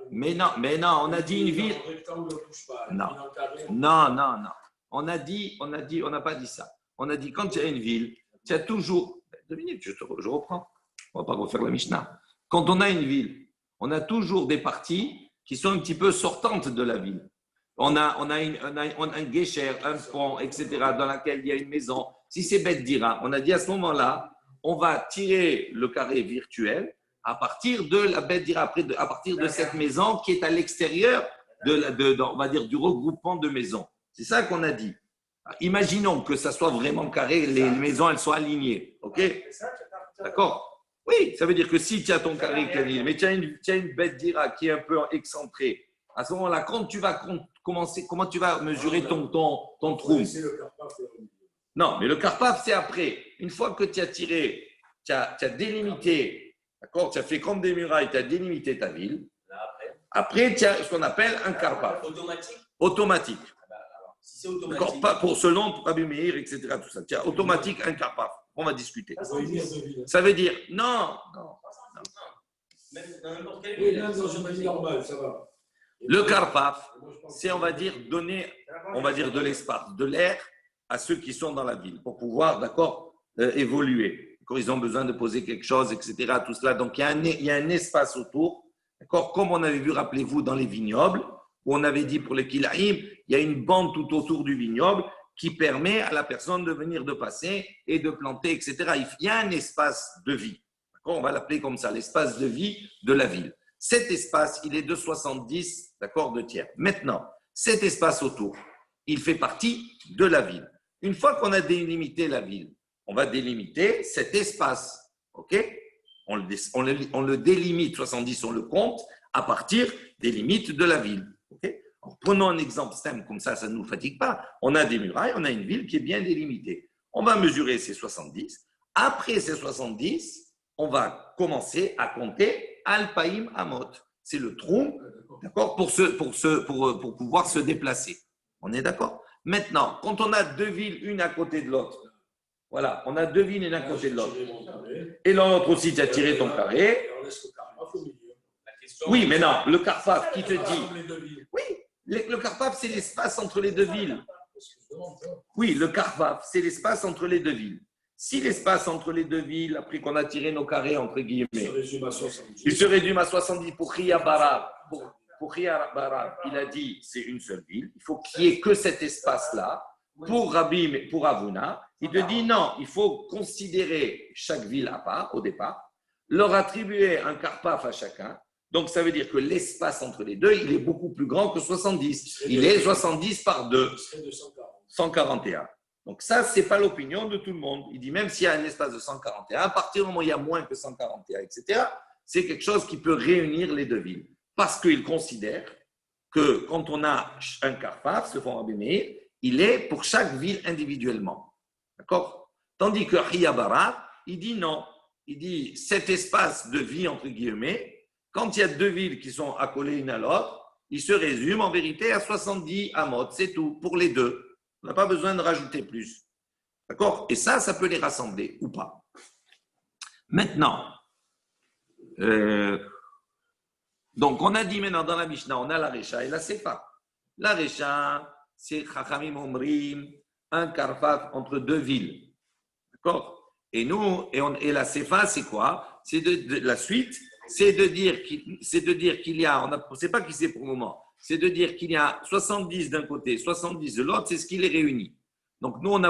Mais non, on a dit une ville. Non. On n'a pas dit ça. On a dit quand tu as une ville, tu as toujours. 2 minutes, je reprends. On ne va pas refaire la Mishnah. Quand on a une ville, on a toujours des parties qui sont un petit peu sortantes de la ville. On a un guécher, un pont, etc., dans lequel il y a une maison. Si c'est bête dira, on a dit à ce moment-là, on va tirer le carré virtuel à partir de la bête dira, à partir de cette maison qui est à l'extérieur on va dire, du regroupement de maisons. C'est ça qu'on a dit. Imaginons que ça soit vraiment carré, les maisons elles soient alignées. Ok? D'accord? Oui, ça veut dire que si tu as ton carré qui est aligné, mais tu as une bête dira qui est un peu excentrée, à ce moment-là, quand tu vas commencer, comment tu vas mesurer ton trou? Non, mais le karpaf, c'est après. Une fois que tu as tiré, tu as délimité, d'accord? Tu as fait comme des murailles, tu as délimité ta ville. Après, tu as ce qu'on appelle un karpaf. Automatique. Si c'est automatique. D'accord, pas pour selon Rabbi Meir, etc. Tout ça. Tu as automatique un karpaf. On va discuter. Ça veut dire non. Même dans n'importe quelle Oui, même dans une vie normale, ça va. Le karpaf, c'est, on va dire, donner, on va dire, de l'espace, de l'air à ceux qui sont dans la ville pour pouvoir, d'accord, évoluer. Quand ils ont besoin de poser quelque chose, etc. Tout cela. Donc, il y a un espace autour. D'accord, comme on avait vu, rappelez-vous, dans les vignobles, où on avait dit pour les kilaïm, il y a une bande tout autour du vignoble qui permet à la personne de venir de passer et de planter, etc. Il y a un espace de vie. D'accord, on va l'appeler comme ça, l'espace de vie de la ville. Cet espace, il est de 70, d'accord, de tiers. Maintenant, cet espace autour, il fait partie de la ville. Une fois qu'on a délimité la ville, on va délimiter cet espace, ok? On le délimite, 70, on le compte à partir des limites de la ville. Okay. Alors, prenons un exemple simple, comme ça ne nous fatigue pas. On a des murailles, on a une ville qui est bien délimitée. On va mesurer ces 70. Après ces 70, on va commencer à compter Alpaïm Amot. C'est le trou, d'accord, pour pouvoir se déplacer. On est d'accord? Maintenant, quand on a deux villes, une à côté de l'autre, voilà, on a deux villes, une à côté de l'autre. Et dans l'autre aussi, tu as tiré ton carré. Oui, mais non, le karpaf qui te dit. Oui, le karpaf, c'est l'espace entre les deux villes. Oui, le karpaf, c'est l'espace entre les deux villes. Si l'espace entre les deux villes, après qu'on a tiré nos carrés, entre guillemets, il se résume à 70 pour Ria Barab. Pour Ria Barab, il a dit c'est une seule ville. Il faut qu'il n'y ait que cet espace-là. Pour Rabbi, pour Avuna, il te dit non, il faut considérer chaque ville à part au départ, leur attribuer un karpaf à chacun. Donc, ça veut dire que l'espace entre les deux, il est beaucoup plus grand que 70. Il est 70 par 2. 141. Donc, ça, ce n'est pas l'opinion de tout le monde. Il dit même s'il y a un espace de 141, à partir du moment où il y a moins que 141, etc., c'est quelque chose qui peut réunir les deux villes. Parce qu'il considère que quand on a un karpaf, ce font Rabbi Meir, il est pour chaque ville individuellement. D'accord? Tandis que Riyabara, il dit non. Il dit cet espace de vie, entre guillemets, quand il y a deux villes qui sont accolées une à l'autre, il se résume en vérité à 70 amot, c'est tout, pour les deux. On n'a pas besoin de rajouter plus. D'accord? Et ça peut les rassembler ou pas. Maintenant, donc on a dit maintenant dans la Mishnah, on a la Recha et la Sefa. La Recha, c'est Chachamim Omrim, un karpaf entre deux villes. D'accord? Et nous, et la Sefa, c'est quoi? C'est la suite. C'est de dire qu'il y a, on ne sait pas qui c'est pour le moment, c'est de dire qu'il y a 70 d'un côté, 70 de l'autre, c'est ce qui les réunit. Donc nous, on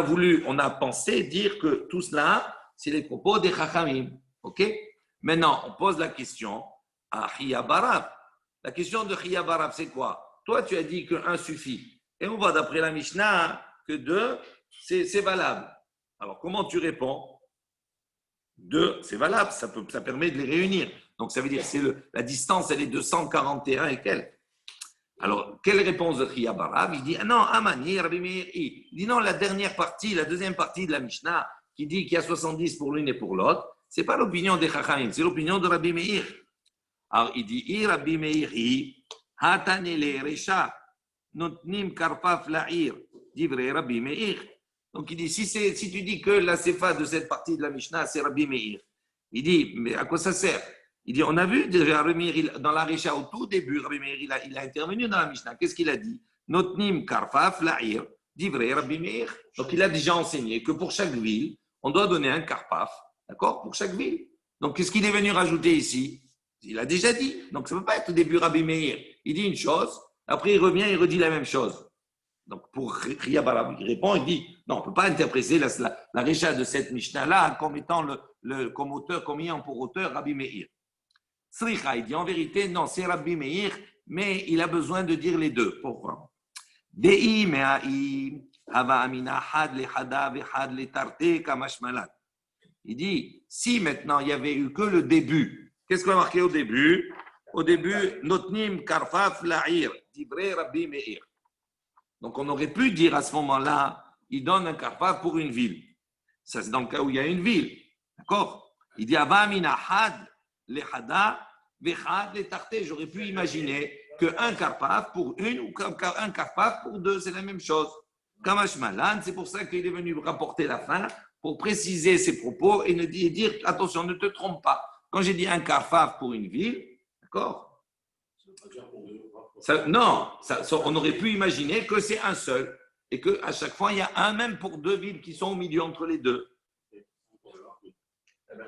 a pensé dire que tout cela, c'est les propos des Chachamim. Ok? Maintenant, on pose la question à Ria Barab. La question de Chiya Barav, c'est quoi? Toi, tu as dit que 1 suffit. Et on voit d'après la Mishnah que 2, c'est valable. Alors, comment tu réponds? 2, c'est valable, ça permet de les réunir. Donc, ça veut dire que la distance, elle est de 141 et quelques. Alors, quelle réponse de Chiya Barav? Il dit, non, Amani, Rabbi Meir. Il dit, non, la deuxième partie de la Mishnah, qui dit qu'il y a 70 pour l'une et pour l'autre, ce n'est pas l'opinion des Chachamim, c'est l'opinion de Rabbi Meir. Alors, il dit, Rabbi Meir, Hatanele Recha, Notnim Karpaf La'ir, divrei Rabbi Meir. Donc, il dit, si tu dis que la séfa de cette partie de la Mishnah, c'est Rabbi Meir, il dit, mais à quoi ça sert? Il dit, on a vu déjà Rabbi Meir, dans la Recha, au tout début, Rabbi Meir, il a intervenu dans la Mishnah. Qu'est-ce qu'il a dit? Notnim Karpaf La'ir, divrei Rabbi Meir. Donc, il a déjà enseigné que pour chaque ville, on doit donner un Karpaf, d'accord, pour chaque ville. Donc, qu'est-ce qu'il est venu rajouter ici? Il a déjà dit. Donc, ça ne peut pas être au début Rabbi Meir. Il dit une chose, après il revient, il redit la même chose. Donc, pour Chiya Barav, il répond, il dit, non, on ne peut pas interpréter la Recha de cette Mishnah-là comme étant comme auteur, comme ayant pour auteur Rabbi Meir. Sricha, il dit, en vérité, non, c'est Rabbi Meir, mais il a besoin de dire les deux. Pourquoi? Dei me'ai hava amina had le hada vehad le tarte kamashmalan. Il dit, si maintenant il n'y avait eu que le début, qu'est-ce qu'on a marqué au début? Au début, Notnim Karfaf La'ir, divrei Rabbi Meir. Donc, on aurait pu dire à ce moment-là, il donne un Karfaf pour une ville. Ça, c'est dans le cas où il y a une ville. D'accord? Il dit, Avamina had le hada vehad le tarte. J'aurais pu imaginer qu'un Karfaf pour une ou un Karfaf pour deux, c'est la même chose. Kamash Malan, c'est pour ça qu'il est venu rapporter la fin, pour préciser ses propos et dire, attention, ne te trompe pas. Quand j'ai dit un Karfaf pour une ville, d'accord? Non, on aurait pu imaginer que c'est un seul et qu'à chaque fois, il y a un même pour deux villes qui sont au milieu entre les deux.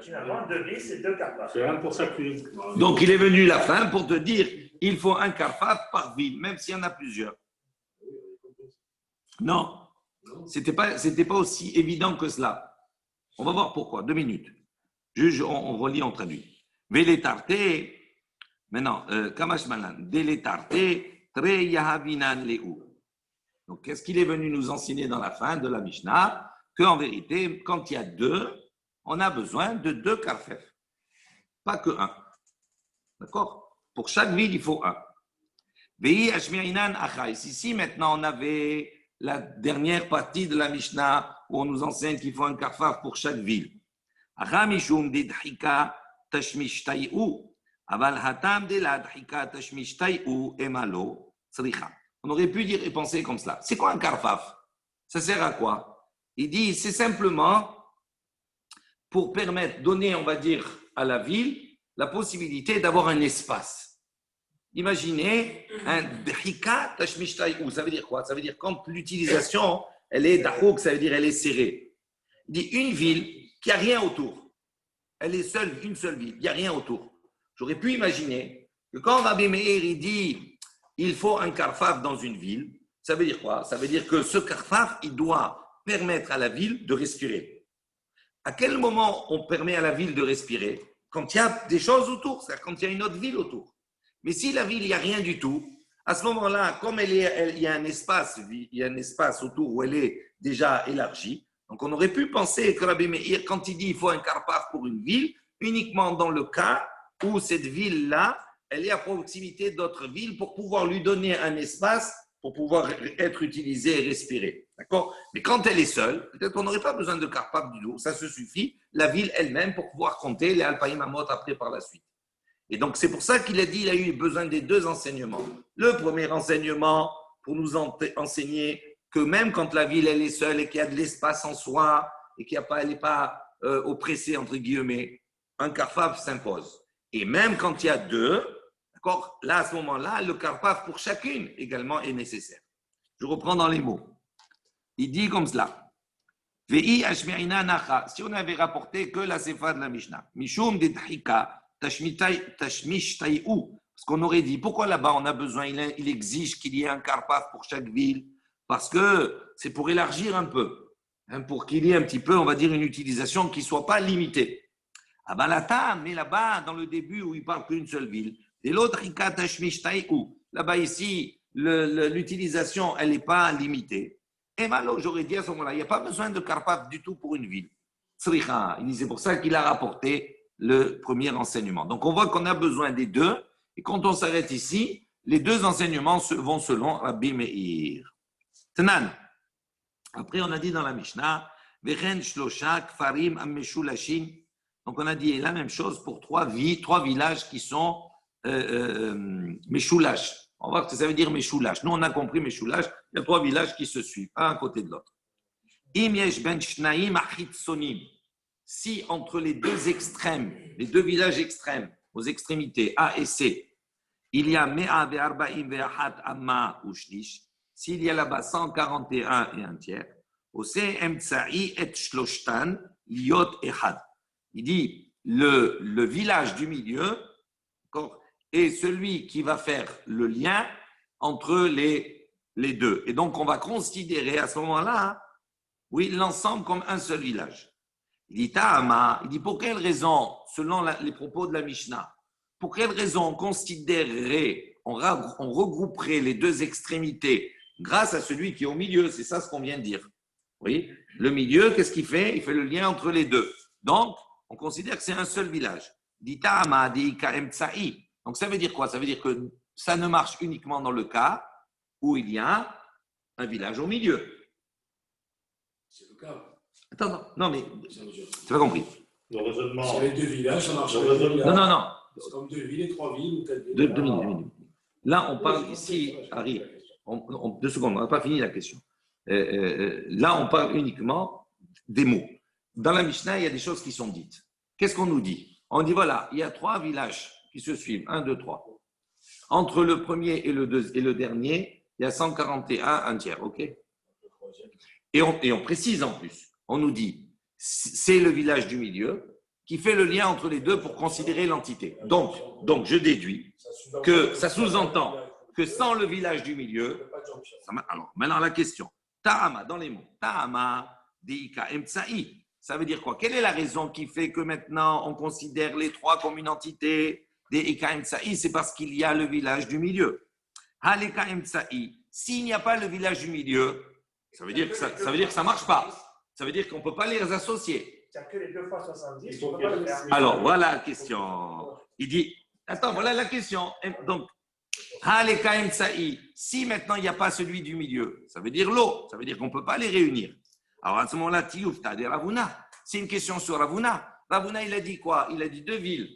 Finalement, 2 villes, c'est 2 Karpaf. C'est un pour chaque ville. Donc, il est venu la fin pour te dire il faut un Karfaf par ville, même s'il y en a plusieurs. Non, c'était pas aussi évident que cela. On va voir pourquoi. 2 minutes. On relit, on traduit. Veletarte. Maintenant, Kamash Malan, Deletarte, Tre Yahavinan Leu. Donc, qu'est-ce qu'il est venu nous enseigner dans la fin de la Mishnah? Qu'en vérité, quand il y a 2, on a besoin de 2 karfef. Pas que 1. D'accord? Pour chaque ville, il faut 1. Vei Ashmeinan Achai. Ici, maintenant, on avait la dernière partie de la Mishnah où on nous enseigne qu'il faut un karfaf pour chaque ville. Achamishum didhika tashmishtai'u. On aurait pu dire et penser comme cela. C'est quoi un karfaf? Ça sert à quoi? Il dit, c'est simplement pour permettre, donner, on va dire, à la ville la possibilité d'avoir un espace. Imaginez un dhika tashmishtai'u. Ça veut dire quoi? Ça veut dire quand l'utilisation, elle est dahouk, ça veut dire elle est serrée. Il dit une ville qui n'a rien autour. Elle est seule, une seule ville, il n'y a rien autour. J'aurais pu imaginer que quand Rabbi Meir il dit il faut un karfaf dans une ville, ça veut dire quoi? Ça veut dire que ce karfaf, il doit permettre à la ville de respirer. À quel moment on permet à la ville de respirer? Quand il y a des choses autour, c'est-à-dire quand il y a une autre ville autour. Mais si la ville, il n'y a rien du tout, à ce moment-là, comme il y a un espace autour où elle est déjà élargie, donc on aurait pu penser que Rabbi Meir, quand il dit il faut un karfaf pour une ville, uniquement dans le cas où cette ville-là, elle est à proximité d'autres villes pour pouvoir lui donner un espace pour pouvoir être utilisée et respirer. D'accord? Mais quand elle est seule, peut-être qu'on n'aurait pas besoin de karpaf du tout. Ça se suffit, la ville elle-même, pour pouvoir compter les alpaïm amot après par la suite. Et donc, c'est pour ça qu'il a dit qu'il a eu besoin des 2 enseignements. Le premier enseignement, pour nous enseigner que même quand la ville elle est seule et qu'il y a de l'espace en soi et qu'elle n'est pas oppressée, entre guillemets, un karpaf s'impose. Et même quand il y a 2, d'accord, là, à ce moment-là, le karpaf pour chacune également est nécessaire. Je reprends dans les mots. Il dit comme cela. Si on avait rapporté que la sefa de la Mishnah, Mishum dedhika tashmishtai'u, parce qu'on aurait dit, pourquoi là-bas on a besoin, il exige qu'il y ait un karpaf pour chaque ville? Parce que c'est pour élargir un peu, hein, pour qu'il y ait un petit peu, on va dire, une utilisation qui ne soit pas limitée. Ah ben là, mais là-bas, dans le début où il parle qu'une seule ville, Et l'autre, là-bas, ici, l'utilisation, elle n'est pas limitée. Et malo, j'aurais dit à ce moment-là, il n'y a pas besoin de karpaf du tout pour une ville. Tzricha, c'est pour ça qu'il a rapporté le premier enseignement. Donc, on voit qu'on a besoin des deux. Et quand on s'arrête ici, les deux enseignements vont selon Rabbi Meir. Tanan. Après, on a dit dans la Mishnah, Vechen shlosha kfarim ameshulashin. Donc, on a dit la même chose pour trois villages qui sont meshulash. On va voir ce que ça veut dire meshulash. Nous, on a compris meshulash. Il y a trois villages qui se suivent, un à côté de l'autre. Im yesh ben shnaim achitsonim. Si entre les deux extrêmes, les deux villages extrêmes, aux extrémités A et C, il y a mea ve'arba'im ve'achat amma ou shlish, s'il y a là-bas 141 et un tiers, ose emtsa'i et shloshtan liot echad. Il dit le village du milieu est celui qui va faire le lien entre les deux. Et donc, on va considérer à ce moment-là, oui, l'ensemble comme un seul village. Il dit Ta'ama, il dit pour quelle raison, selon les propos de la Mishnah, pour quelle raison on considérerait, on regrouperait les deux extrémités grâce à celui qui est au milieu? C'est ça ce qu'on vient de dire. Oui, le milieu, qu'est-ce qu'il fait? Il fait le lien entre les deux. Donc, on considère que c'est un seul village. Dit Ta'ama, dit Ka'em Tsa'i. Donc, ça veut dire quoi? Ça veut dire que ça ne marche uniquement dans le cas où il y a un village au milieu. C'est le cas. Attends, non, mais tu n'as pas compris. Le raisonnement. Sur les deux villages, ça marche. Non. C'est comme deux villes et trois villes ou quatre villes. Deux minutes. Là, on parle ici, Harry, 2 secondes, on n'a pas fini la question. Là, on parle uniquement des mots. Dans la Mishnah, il y a des choses qui sont dites. Qu'est-ce qu'on nous dit? On dit voilà, il y a trois villages qui se suivent, 1, 2, 3. Entre le premier et le dernier, il y a 141, un tiers, ok? Et on précise en plus, on nous dit, c'est le village du milieu qui fait le lien entre les deux pour considérer l'entité. Donc je déduis que ça sous-entend que sans le village du milieu, alors maintenant la question, Ta'ama, dans les mots, Ta'ama, Deika, Emtsa'i, ça veut dire quoi? Quelle est la raison qui fait que maintenant on considère les trois comme une entité? Deika, Emtsa'i, c'est parce qu'il y a le village du milieu. Haleka, Emtsa'i, s'il n'y a pas le village du milieu, ça veut dire que ça ne marche pas. Ça veut dire qu'on ne peut pas les associer. Il n'y a que les 2 fois 70. On peut pas le faire. Alors, voilà la question. Il dit, attends, voilà la question. Donc, si maintenant il n'y a pas celui du milieu, ça veut dire l'eau. Ça veut dire qu'on ne peut pas les réunir. Alors, à ce moment-là, Tiouf, tu as des Ravuna. C'est une question sur Ravuna. Ravuna, il a dit quoi? Il a dit 2 villes.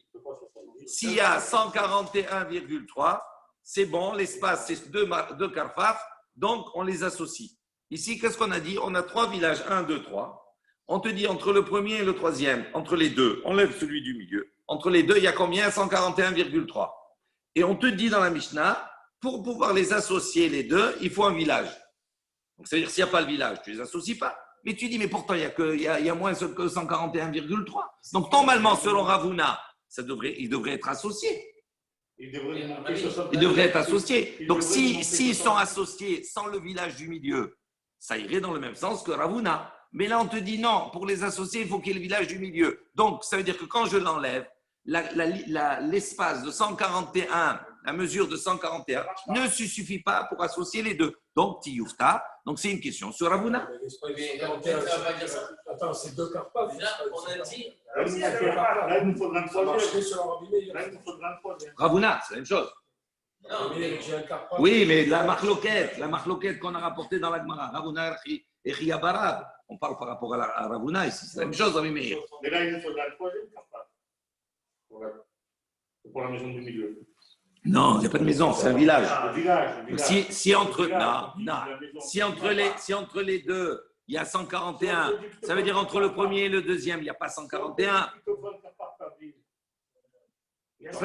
S'il y a 141,3, c'est bon, l'espace, c'est 2 carfaf, donc on les associe. Ici, qu'est-ce qu'on a dit? On a 3 villages, 1, 2, 3. On te dit entre le premier et le troisième, entre les deux, enlève celui du milieu. Entre les deux, il y a combien? 141,3. Et on te dit dans la Mishnah, pour pouvoir les associer les deux, il faut un village. Donc, c'est-à-dire, s'il n'y a pas le village, tu ne les associes pas. Mais tu dis, mais pourtant, il y a moins que 141,3. Donc, normalement, selon Ravuna, il devrait être associé. Il devrait être associé. Donc, s'ils sont associés sans le village du milieu, ça irait dans le même sens que Ravuna. Mais là, on te dit non, pour les associer, il faut qu'il y ait le village du milieu. Donc, ça veut dire que quand je l'enlève, l'espace de 141, la mesure de 141, ne suffit pas pour associer les deux. Donc, Tioufta, donc c'est une question sur Ravuna. Attends, c'est 2 carpas. On a dit. Là, il nous faudra un troisième. Ravuna, c'est la même chose. Non, mais Oui, mais la marloquette qu'on a rapportée dans la Gemara, Ravuna et Chiyabarab, on parle par rapport à Ravuna ici, c'est la même chose, Rabbi Meir. Mais là, il nous faudra un troisième carpas. Pour la maison du milieu. Non, il n'y a pas de maison, c'est un village. Un village. Si entre les deux, il y a 141, ça veut dire entre le premier et le deuxième, il n'y a pas 141. Peu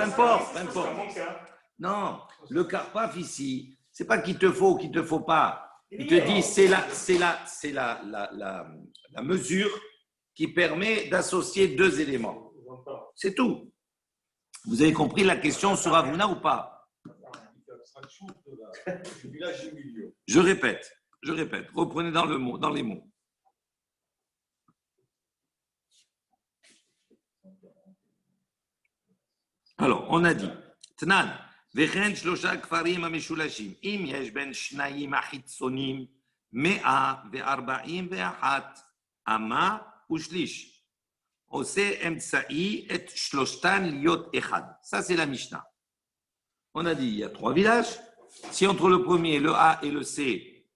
importe. Non, le carpaf ici, c'est pas qu'il te faut ou qu'il te faut pas. Il te dit c'est la mesure qui permet d'associer 2 éléments. C'est tout. Vous avez compris la question sur Ravuna ou pas? Je répète. Reprenez dans les mots. Alors, on a dit, תנן, וכן שלושה כפרים המשולשים, אם יש בין שניים החיצונים 141 אמה ושליש, עושה אמצעי את שלושתן להיות אחד. Ça, c'est la Mishnah. On a dit, il y a 3 villages. Si entre le premier, le A et le C,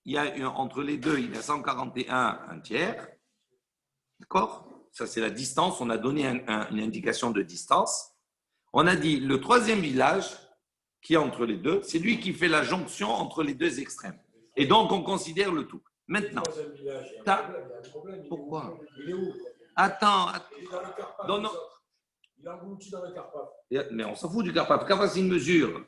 entre les deux, il y a 141, un tiers. D'accord? Ça, c'est la distance. On a donné une indication de distance. On a dit, le 3e village, qui est entre les deux, c'est lui qui fait la jonction entre les deux extrêmes. Et donc, on considère le tout. Maintenant. Pourquoi? Il est où? Attends. Il est dans le Carpath. Non, non. Il est englouti dans le Carpath. Mais on s'en fout du Carpath. Carpath, c'est une mesure.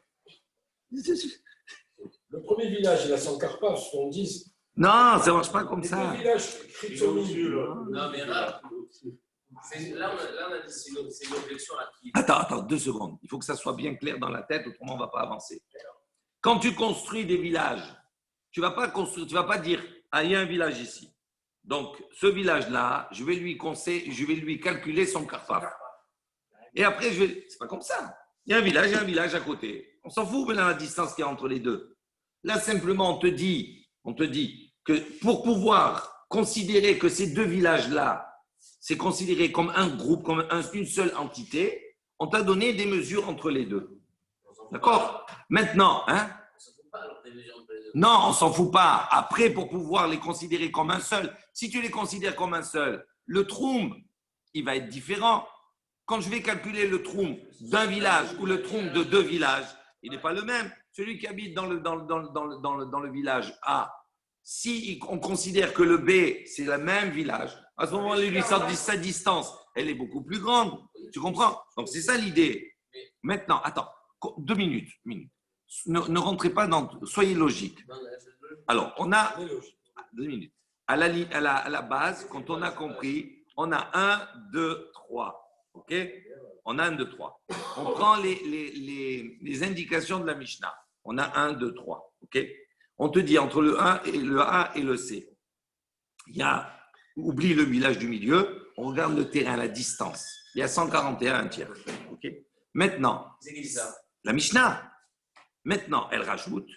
Le premier village, il a son Carpath, 70. Non, ça ne marche pas comme Les ça. deux villages Chitsoni. Non, mais là, on a dit c'est une objection à qui? Attends, 2 secondes. Il faut que ça soit bien clair dans la tête, autrement on ne va pas avancer. Quand tu construis des villages, tu ne vas pas dire, ah, il y a un village ici. Donc, ce village-là, je vais lui calculer son Carpath. Et après, c'est pas comme ça. Il y a un village à côté. On s'en fout maintenant de la distance qu'il y a entre les deux. Là, simplement, on te dit que pour pouvoir considérer que ces 2 villages-là, c'est considéré comme un groupe, comme une seule entité, on t'a donné des mesures entre les deux. D'accord? Maintenant, hein? On ne s'en fout pas alors des mesures entre les deux. Non, on ne s'en fout pas. Après, pour pouvoir les considérer comme un seul, si tu les considères comme un seul, le troum, il va être différent. Quand je vais calculer le troum d'un village ou le troum de 2 villages, il n'est pas le même. Celui qui habite dans le village A, si on considère que le B, c'est le même village, à ce moment-là, lui, sa distance, elle est beaucoup plus grande. Tu comprends? Donc, c'est ça l'idée. Maintenant, attends, 2 minutes. Ne rentrez pas dans... Soyez logique. Alors, on a... 2 minutes. À la base, quand on a compris, on a 1, 2, 3. OK? On a 1, 2, 3. On prend les indications de la Mishnah. On a 1, 2, 3. OK? On te dit entre le A et le C. Oublie le village du milieu, on regarde le terrain, la distance. Il y a 141, un tiers. OK? Maintenant, C'est qui dit ça? la Mishnah. Maintenant, elle rajoute.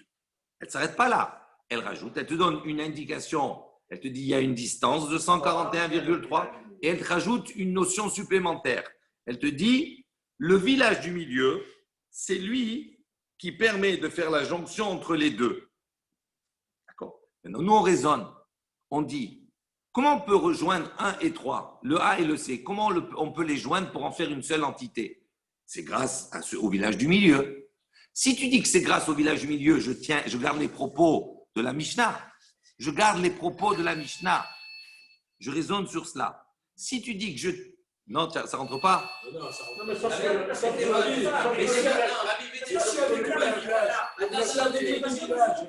Elle ne s'arrête pas là. Elle rajoute. Elle te donne une indication. Elle te dit il y a une distance de 141,3 et elle te rajoute une notion supplémentaire. Elle te dit le village du milieu, c'est lui qui permet de faire la jonction entre les deux. D'accord? Maintenant, nous, on raisonne. On dit comment on peut rejoindre 1 et 3, le A et le C? Comment on peut les joindre pour en faire une seule entité? C'est grâce au village du milieu. Si tu dis que c'est grâce au village du milieu, je garde les propos de la Mishnah. Je garde les propos de la Mishnah. Je raisonne sur cela. Si tu dis que non, ça ne rentre pas. Non, ça rentre. Non, mais ça, Ça, c'est c'est la vie. Mais c'est pas. Non, Rabbi, Si il y a des deux villages, attends, si il y a des deux villages, les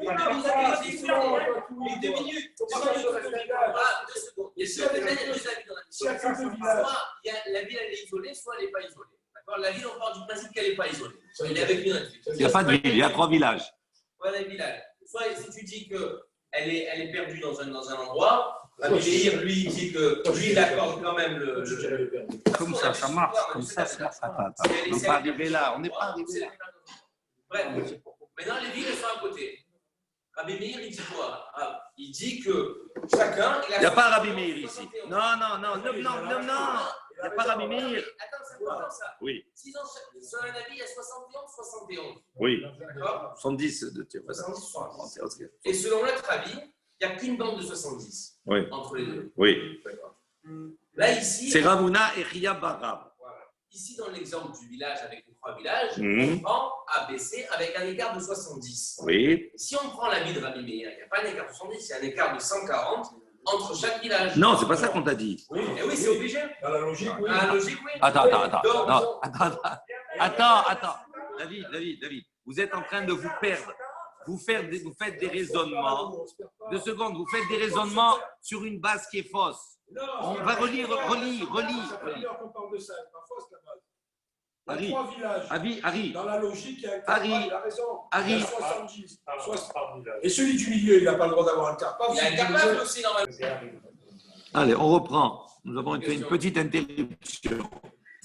2 minutes. S'il y a que 2 villages, Ah, 2 secondes. Il y a S'il y a deux des- avis dans la s'il y a mission. que 2 villages, Soit la ville elle est isolée, soit elle n'est pas isolée. D'accord? La ville, on part du principe qu'elle n'est pas isolée. Ça y Elle est. est avec nous là-dessus. Il n'y a pas de ville, il y a 3 villages. Voilà le village. Soit si tu dis qu'elle est perdue dans un endroit, Rabbi Meir, lui, il dit que lui, il accorde quand même le. je dirais le permis. Comme ça marche. Comme ça marche. Attends. On n'est pas arrivé là. On n'est pas arrivé là. Bref, maintenant les villes elles sont à côté. Rabbi Meir, il dit quoi? Il dit que chacun. Il n'y a pas Rabbi Meir ici. Non. Il n'y a pas Rabbi Meir. Attends, c'est important ça. Oui. Si sur un avis, il y a 71. Oui. D'accord? 70 de tir. 70. Et selon l'autre avis, il n'y a qu'une bande de 70 Oui. entre les deux. Oui. Là, ici. C'est Ravuna et Ria Barab. Voilà. Ici, dans l'exemple du village avec les 3 villages, Mhm. on prend ABC avec un écart de 70. Oui. Si on prend l'avis de Rabbi Meir, il n'y a pas un écart de 70, il y a un écart de 140 entre chaque village. Non, c'est pas ça qu'on t'a dit. Oui, Et oui, c'est obligé. dans la logique, oui. Ah, logique, oui. Attends. Donc, Attends. David, vous êtes en train de vous perdre. Vous faites des raisonnements. 2 secondes, vous faites des raisonnements sur une base qui est fausse. On va relire. Ça fait une heure qu'on parle de ça, c'est pas fausse la base. Il y a Harry. 3 villages. Harry, Dans la logique, il y a un Harry. Carpath, il a raison. Harry. Il y a 70. Et celui du milieu, il n'a pas le droit d'avoir un Carpath. il y a un celui du capable milieu- aussi, normalement. allez, on reprend. Nous avons fait une petite interruption.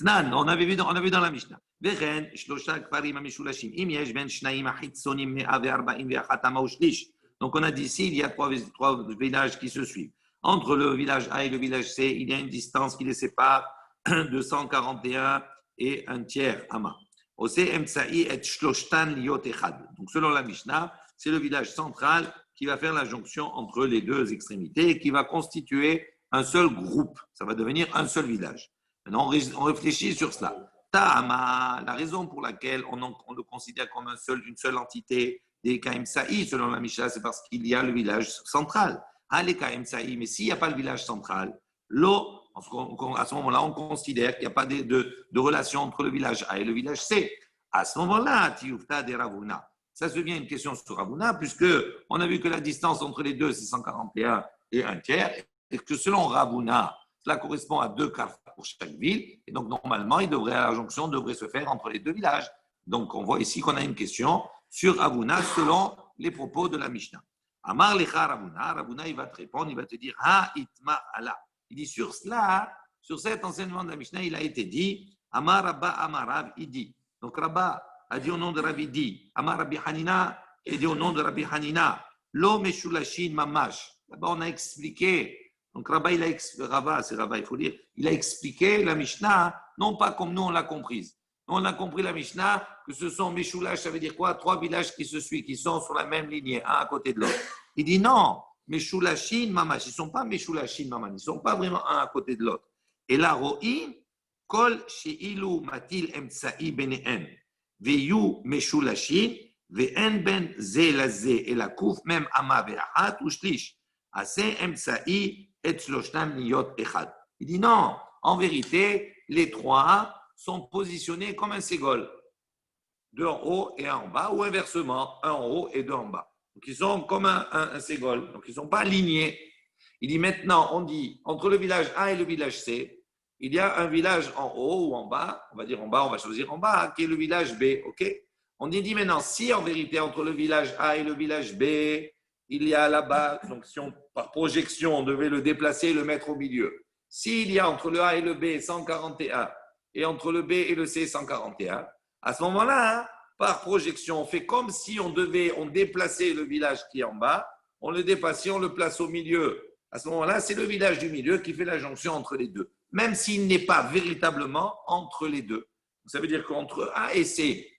Tnan, on avait vu dans la Mishnah. Vechen, shlosha kfarim amishulashim. Im yesh ben shnaim achitzonim me'a ve'arba'im ve'achatama ushlish. Donc on a dit ici, il y a trois villages qui se suivent. Entre le village A et le village C, il y a une distance qui les sépare de 141 et un tiers ama. Ose emtsa'i et shloshtan liot echad. Donc selon la Mishnah, c'est le village central qui va faire la jonction entre les deux extrémités et qui va constituer un seul groupe. Ça va devenir un seul village. Maintenant, on réfléchit sur cela. Ta'ama, la raison pour laquelle on le considère comme une seule entité des Kaim Sa'i, selon la Mishnah, c'est parce qu'il y a le village central. Les Kaim Sa'i, mais s'il n'y a pas le village central, à ce moment-là, on considère qu'il n'y a pas de relation entre le village A et le village C. À ce moment-là, Tiyufta de Ravuna. Ça devient une question sur Ravuna, puisqu'on a vu que la distance entre les deux, c'est 141 et un tiers, et que selon Ravuna, cela correspond à 2 quarts pour chaque ville, et donc normalement, la jonction devrait se faire entre les deux villages. Donc on voit ici qu'on a une question sur Ravuna selon les propos de la Mishnah. Amar lecha Ravuna, Ravuna il va te répondre, il va te dire Ha itma ala. Il dit sur cela, sur cet enseignement de la Mishnah, il a été dit Amar Rabba Amar Rav, il dit. Donc Rabba a dit au nom de Rabbi dit, Amar Rabbi Hanina, il dit au nom de Rabbi Hanina, Lo meshulashin mamash. Là-bas on a expliqué. Donc Rabba, il faut dire, il a expliqué la Mishnah, non pas comme nous on l'a comprise. Nous, on a compris la Mishnah que ce sont Meshulash, ça veut dire quoi? 3 villages qui se suivent, qui sont sur la même lignée, un à côté de l'autre. Il dit non, Meshulashin Mamash, ils ne sont pas Meshulashin Mamash, ils ne sont pas vraiment un à côté de l'autre. Et là, Ro'im, Kol Sheilu Matil Emtsa'i Benehem, Veyu Meshulashin, Ve'en Ben Ze la Ze, et la Kouf même Ama Ve'ahat ou Shlish, Ase Emtsa'i et Shloshtam Niyot Echad. Il dit non, en vérité, les 3 sont positionnés comme un ségol, 2 en haut et 1 en bas, ou inversement, 1 en haut et 2 en bas. Donc ils sont comme un ségol, donc ils ne sont pas alignés. Il dit maintenant, on dit, entre le village A et le village C, il y a un village en haut ou en bas, on va dire en bas, on va choisir en bas, qui est le village B, ok? On dit maintenant, si en vérité, entre le village A et le village B, il y a là-bas, donc si on, par projection, on devait le déplacer et le mettre au milieu. S'il y a entre le A et le B 141, et entre le B et le C 141, à ce moment-là, par projection, on fait comme si on déplaçait le village qui est en bas, on le déplace, on le place au milieu. À ce moment-là, c'est le village du milieu qui fait la jonction entre les deux, même s'il n'est pas véritablement entre les deux. Ça veut dire qu'entre A et C,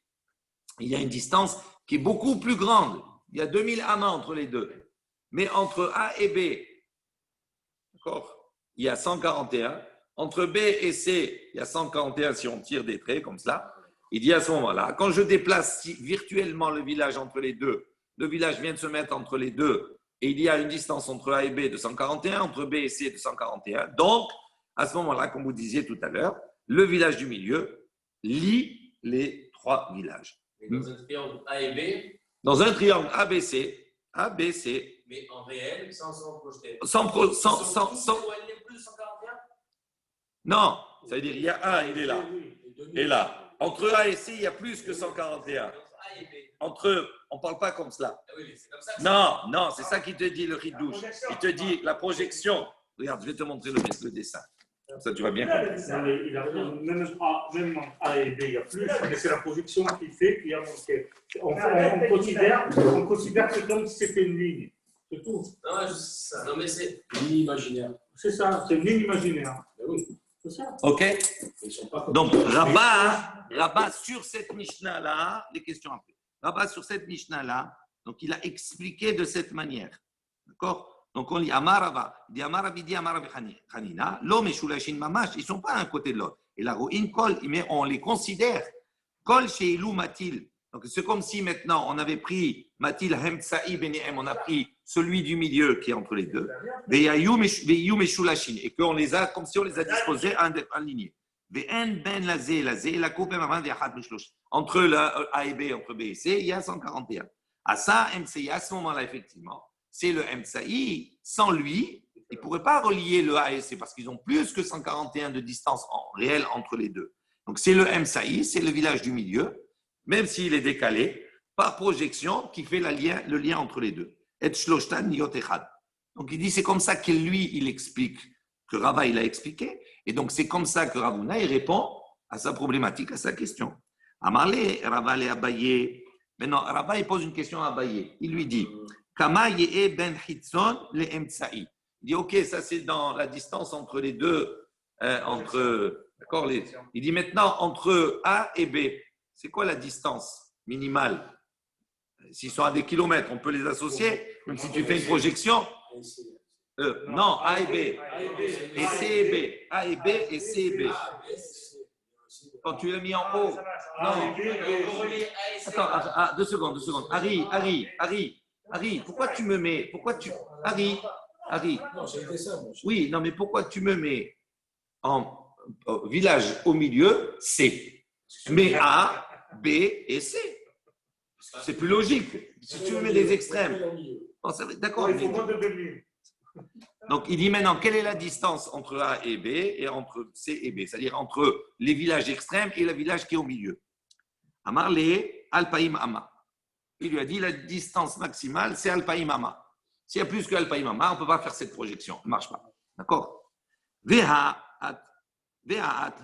il y a une distance qui est beaucoup plus grande. Il y a 2000 amas entre les deux. Mais entre A et B, d'accord, il y a 141. Entre B et C, il y a 141 si on tire des traits comme cela. Il dit à ce moment-là, quand je déplace virtuellement le village entre les deux, le village vient de se mettre entre les deux et il y a une distance entre A et B de 141, entre B et C de 141. Donc, à ce moment-là, comme vous disiez tout à l'heure, le village du milieu lie les 3 villages. Et dans un triangle A et B. Dans un triangle ABC, Mais en réel, sans projeter. Sans éloignés plus de 141. non, ça veut dire il y a un, il est là. Et là, entre A et C, il y a plus que 141. Entre eux, on ne parle pas comme cela. Non, c'est ça qui te dit le ridouche. Il te dit la projection. Regarde, je vais te montrer le dessin. Ça, tu vas bien comprendre. Il a raison. Même en A et B, il y a plus, mais c'est la projection qui fait qu'il y a manqué. On considère que comme si c'était une ligne. C'est tout. Non, mais c'est Une ligne imaginaire. C'est ça, c'est une ligne imaginaire. Ben oui. C'est ça. Ok. Ils sont pas comme Donc, Rabat, sur cette Mishnah-là, les questions après. Rabat, sur cette Mishnah-là, donc il a expliqué de cette manière. D'accord? Donc on lit Amarava, il dit Amaravidi, Amaravichanina, l'homme et Shulashin Mamash, ils ne sont pas un côté de l'autre. Et là, Kol, mais on les considère. Kol chez Ilou Matil. Donc c'est comme si maintenant on avait pris Matil Hemtsa'i Benehem, on a pris celui du milieu qui est entre les deux. Ve'yum et Shulashin. Et qu'on les a, comme si on les a disposés en lignée. Ve'en ben la zé, la coupe avant ve'achat mishlosh. Entre A et B, entre B et C, il y a 141. À ça, MCI, à ce moment-là, effectivement, c'est le MCI. Sans lui, ils ne pourraient pas relier le A et C parce qu'ils ont plus que 141 de distance en réel entre les deux. Donc, c'est le MCI, c'est le village du milieu, même s'il est décalé, par projection, qui fait le lien entre les deux. Et shloshtan niyot echad. Donc, il dit, c'est comme ça que lui, il explique, que Rava, il a expliqué. Et donc, c'est comme ça que Ravuna, il répond à sa problématique, à sa question. Amarle, Rava le Abaye. Maintenant, Rava, il pose une question à Abaye. Il lui dit, Kama ye'e ben hitzon le emtsa'i. Il dit, ok, ça c'est dans la distance entre les deux, d'accord, il dit maintenant, entre A et B, c'est quoi la distance minimale? S'ils sont à des kilomètres, on peut les associer, même si tu fais une projection. Non, A et B, et C et B, A et B et C et B. Quand tu l'as mis en haut, non. Attends, 2 secondes. Harry, pourquoi tu me mets, Harry, Non, c'était ça, moi. oui, non, mais pourquoi tu me mets en village au milieu, C, mais A, B et C? C'est plus logique. Si tu me mets des extrêmes. D'accord. Il faut moins de 2000. Donc, il dit maintenant, quelle est la distance entre A et B et entre C et B, c'est-à-dire entre les villages extrêmes et le village qui est au milieu. Amarle, Alpaïm Ama. Il lui a dit, la distance maximale, c'est Alpaïm Ama. S'il y a plus que Alpaïm Ama, on ne peut pas faire cette projection. Ça ne marche pas. D'accord? Ve'at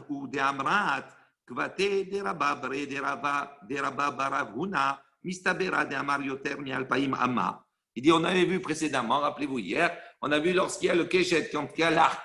ou de'amrat, kvate deraba bre deraba baravuna, mistabera de'amar yoter mi Alpaïm Ama. Il dit, on avait vu précédemment, rappelez-vous hier, on a vu lorsqu'il y a le kéchet, quand il y a l'arc,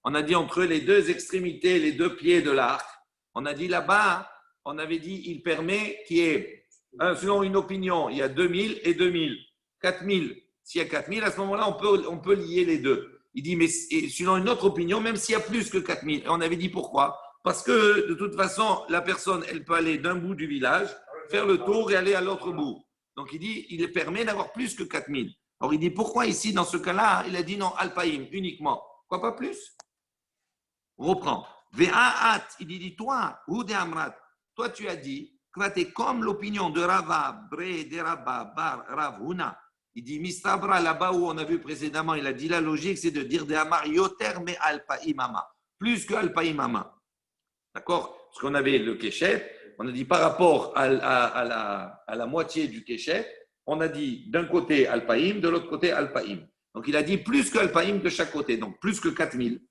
on a dit entre les deux extrémités, les deux pieds de l'arc, on a dit là-bas, on avait dit, il permet qu'il y ait, selon une opinion, il y a 2000 et 2000, 4000. S'il y a 4000, à ce moment-là, on peut lier les deux. Il dit, mais selon une autre opinion, même s'il y a plus que 4000, et on avait dit pourquoi? Parce que de toute façon, la personne, elle peut aller d'un bout du village, faire le tour et aller à l'autre bout. Donc, il dit, il permet d'avoir plus que 4000. Alors, il dit, pourquoi ici, dans ce cas-là, il a dit non, Alpaïm, uniquement. Pourquoi pas plus? On reprend. Ve'a'at, il dit, toi, ou de Amrat, toi, tu as dit, que tu es comme l'opinion de Rava, Bre, Deraba, Bar, Ravuna. Il dit, Mistabra, là-bas où on a vu précédemment, il a dit, la logique, c'est de dire de Amar, Yoter, mais Alpaïm Ama. Plus que Alpaïm Ama. D'accord? Parce qu'on avait le Kéchet. On a dit par rapport à la moitié du Kéchet, on a dit d'un côté Alpaïm, de l'autre côté Alpaïm. Donc il a dit plus que Alpaïm de chaque côté, donc plus que 4000.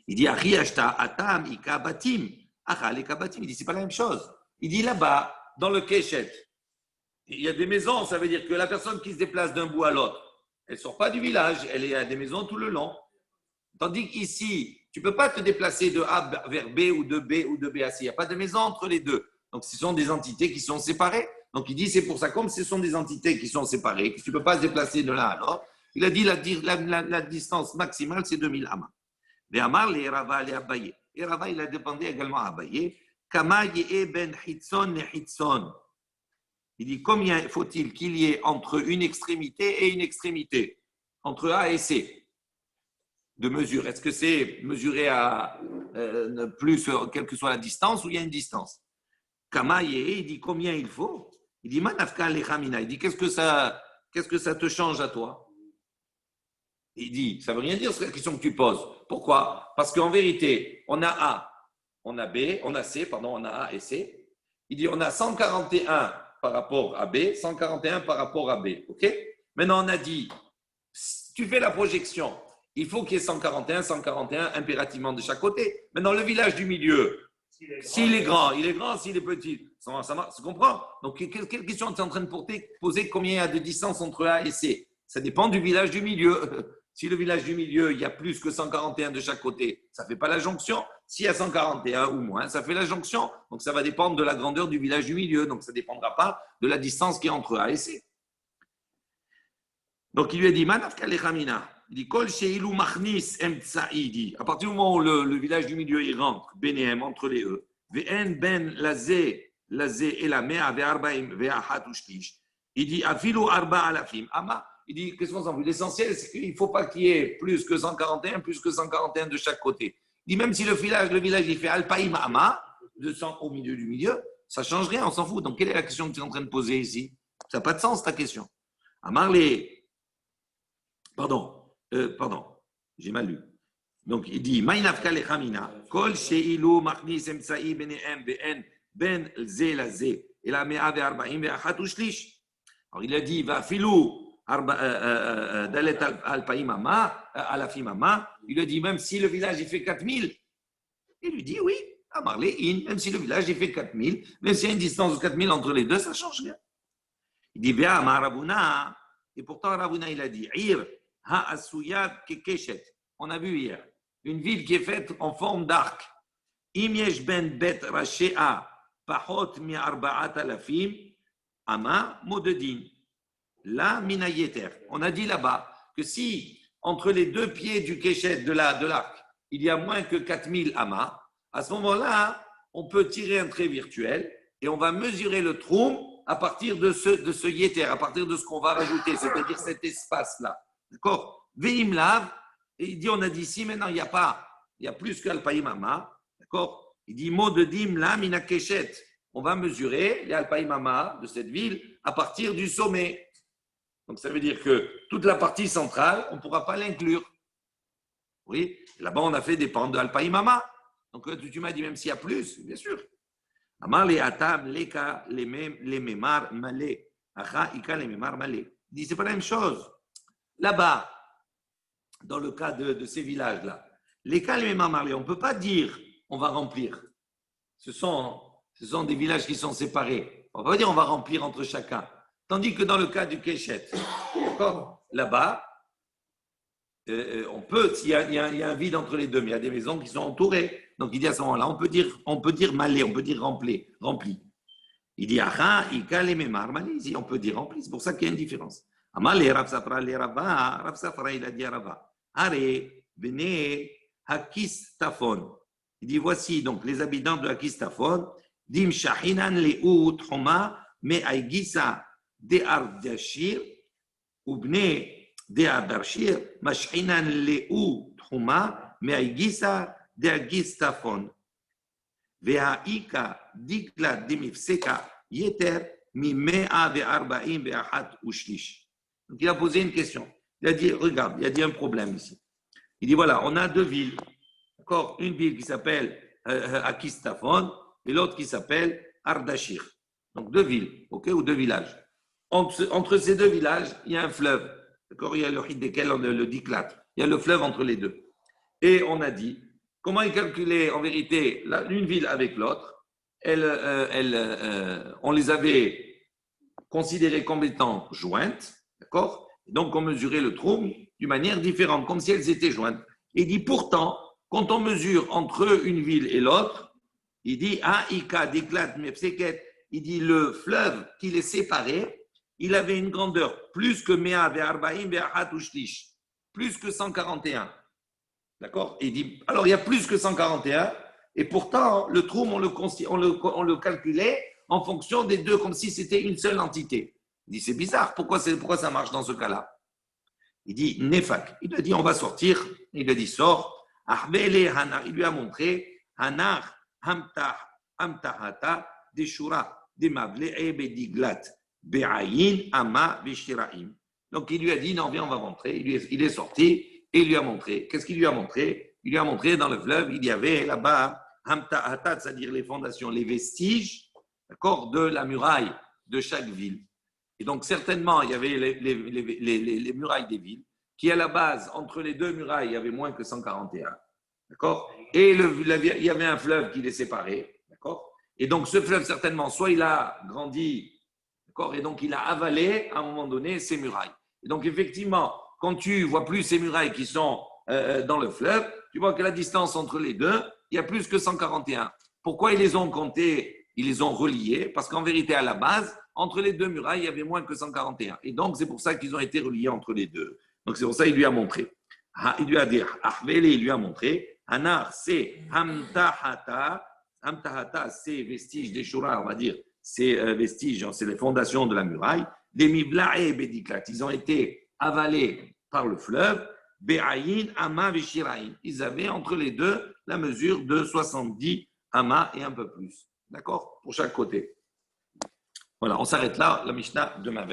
Il dit Achriashta Atam Ika Batim. Il dit c'est pas la même chose. Il dit là-bas, dans le Kéchet, il y a des maisons, ça veut dire que la personne qui se déplace d'un bout à l'autre, elle ne sort pas du village, elle est à des maisons tout le long. Tandis qu'ici, tu ne peux pas te déplacer de A vers B ou de B ou de B à C. Il n'y a pas de maison entre les deux. Donc, ce sont des entités qui sont séparées. Donc, il dit, c'est pour ça, comme ce sont des entités qui sont séparées, que tu ne peux pas se déplacer de l'un à l'autre, il a dit la distance maximale, c'est 2000 amas. Les Amar, les Rava, les Abaye. Et Rava, il a demandé également à Abaye, Kama ye'e ben hitzon le hitzon. Il dit, combien faut-il qu'il y ait entre une extrémité et une extrémité, entre A et C? De mesure. Est-ce que c'est mesuré à plus, quelle que soit la distance, ou il y a une distance? Kamaye, il dit combien il faut? Il dit Manafka lechamina. Il dit qu'est-ce que ça te change à toi? Il dit ça veut rien dire, c'est la question que tu poses. Pourquoi? Parce qu'en vérité, on a A, on a B, on a C, pardon, on a A et C. Il dit on a 141 par rapport à B, 141 par rapport à B. Ok? Maintenant on a dit si tu fais la projection. Il faut qu'il y ait 141 impérativement de chaque côté. Maintenant, le village du milieu, s'il est grand, il est grand, s'il est petit, ça se comprend. Donc, quelle question tu es en train de poser? Combien il y a de distance entre A et C? Ça dépend du village du milieu. Si le village du milieu, il y a plus que 141 de chaque côté, ça ne fait pas la jonction. S'il y a 141 ou moins, ça fait la jonction. Donc, ça va dépendre de la grandeur du village du milieu. Donc, ça ne dépendra pas de la distance qui est entre A et C. Donc, il lui a dit, Manafka lechamina. Il dit, Kol she'ilu machnis emtsa'i. À partir du moment où le village du milieu il rentre, benem, entre les E, ve'en ben lazé et la mea ve'arbaim ve'ahat ushlish. Il dit, afilu arba alafim. Ama. Il dit, qu'est-ce qu'on s'en fout? L'essentiel, c'est qu'il ne faut pas qu'il y ait plus que 141 de chaque côté. Il dit, même si le village il fait alpaïm ama, 200 au milieu du milieu, ça ne change rien, on s'en fout. Donc, quelle est la question que tu es en train de poser ici? Ça n'a pas de sens, ta question. Amarlé. Pardon, j'ai mal lu. Donc il dit Maïnafka lechamina, kol sheilu machnis emtsa'i benehem ben ze la ze, et la mea ve'arbaim ve'achat ushlish. Alors il a dit va filou dalet alpaim ama, alafim ama. Il a dit même si le village il fait 4000, il lui dit oui, Amarléin, même si le village il fait 4000, même s'il y a une distance de 4000 entre les deux, ça ne change rien. Il dit, bien, Ravuna, et pourtant Ravuna, il a dit, Ir, ha asuyat kekeshet. On a vu hier, une ville qui est faite en forme d'arc. Im yesh ben bet rashea, pachot mi arba'at alafim, ama modedin. La minayeter. On a dit là-bas que si, entre les deux pieds du keshet de l'arc, il y a moins que 4000 amas, à ce moment-là, on peut tirer un trait virtuel et on va mesurer le troum à partir de ce yéter, à partir de ce qu'on va rajouter, c'est-à-dire cet espace-là. D'accord? Veim lav, et il dit, on a dit ici, maintenant, il n'y a plus qu'alpaïm ama. D'accord? Il dit, mot de dim la mina keshet. On va mesurer les alpaïm ama de cette ville à partir du sommet. Donc, ça veut dire que toute la partie centrale, on ne pourra pas l'inclure. Oui, là-bas, on a fait des pentes de alpaïm ama. Donc, tu m'as dit, même s'il y a plus, bien sûr. Amar le atab leka le memar malé. Acha ika le memar malé. Il dit, c'est pas la même chose. Là-bas, dans le cas de ces villages-là, les cas le memar malé, on ne peut pas dire, on va remplir. Ce sont des villages qui sont séparés. On ne va pas dire, on va remplir entre chacun. Tandis que dans le cas du Keshet, d'accord, là-bas, on peut, s'il y a un vide entre les deux, mais il y a des maisons qui sont entourées. Donc il dit à ce moment-là, on peut dire malé, on peut dire rempli. Il dit aha, ika le memar malé, ici on peut dire rempli. C'est pour ça qu'il y a une différence. Amalé, Rav Safra le Rava, Rav Safra il a dit à Rava, are bene hakis tafon. Il dit voici donc les habitants de hakis tafon, dim shahinan le'u troma me aigisa de ardashir ubne de Adarshir, Mashhinan Leu Truma, Meaigisa de Agistafon. Vehaika Dikla Demifseka Yeter, Mimea de Arbaim Beachat Ushlish. Donc il a posé une question. Il a dit, regarde, il a dit un problème ici. Il dit voilà, on a deux villes. D'accord? Une ville qui s'appelle Akistafon et l'autre qui s'appelle Ardashir. Donc deux villes, ok, ou deux villages. Entre ces deux villages, il y a un fleuve. D'accord, il y a le Hiddekel, le Diklat. Il y a le fleuve entre les deux. Et on a dit, comment il calculait en vérité une ville avec l'autre? On les avait considérées comme étant jointes, d'accord? Donc on mesurait le troum d'une manière différente, comme si elles étaient jointes. Et il dit pourtant, quand on mesure entre une ville et l'autre, il dit Aïka Diklat Mepseket, il dit le fleuve qui les séparait, il avait une grandeur plus que Mea ve'arbaim ve'achat ushlish, plus que 141. D'accord? Il dit, alors il y a plus que 141, et pourtant le troum, on le calculait en fonction des deux, comme si c'était une seule entité. Il dit, c'est bizarre, pourquoi ça marche dans ce cas-là? Il dit, Nefak. Il lui a dit, on va sortir. Il lui a dit, sors. Ahbele Hanar. Il lui a montré, Hanar Hamtahata Deshura Demavle Bediglat. Be'ayin, Ama, Veshiraim. Donc il lui a dit, non, viens, on va rentrer. Il est sorti et il lui a montré. Qu'est-ce qu'il lui a montré? Il lui a montré dans le fleuve, il y avait là-bas, Hamta'atat, c'est-à-dire les fondations, les vestiges, d'accord, de la muraille de chaque ville. Et donc certainement, il y avait les murailles des villes, qui à la base, entre les deux murailles, il y avait moins que 141. D'accord? Et il y avait un fleuve qui les séparait. D'accord? Et donc ce fleuve, certainement, soit il a grandi, et donc, il a avalé, à un moment donné, ces murailles. Et donc, effectivement, quand tu vois plus ces murailles qui sont dans le fleuve, tu vois que la distance entre les deux, il y a plus que 141. Pourquoi ils les ont comptés? Ils les ont reliés, parce qu'en vérité, à la base, entre les deux murailles, il y avait moins que 141. Et donc, c'est pour ça qu'ils ont été reliés entre les deux. Donc, c'est pour ça qu'il lui a montré. Il lui a dit, il lui a montré, Hanar, c'est Hamtahata, c'est vestiges des Shura, on va dire, ces vestiges, c'est les fondations de la muraille, des Mibla et Bediklat. Ils ont été avalés par le fleuve, Be'ayin, Ama, Veshiraim. Ils avaient entre les deux la mesure de 70 Ama et un peu plus. D'accord? Pour chaque côté. Voilà, on s'arrête là. La Mishnah demain.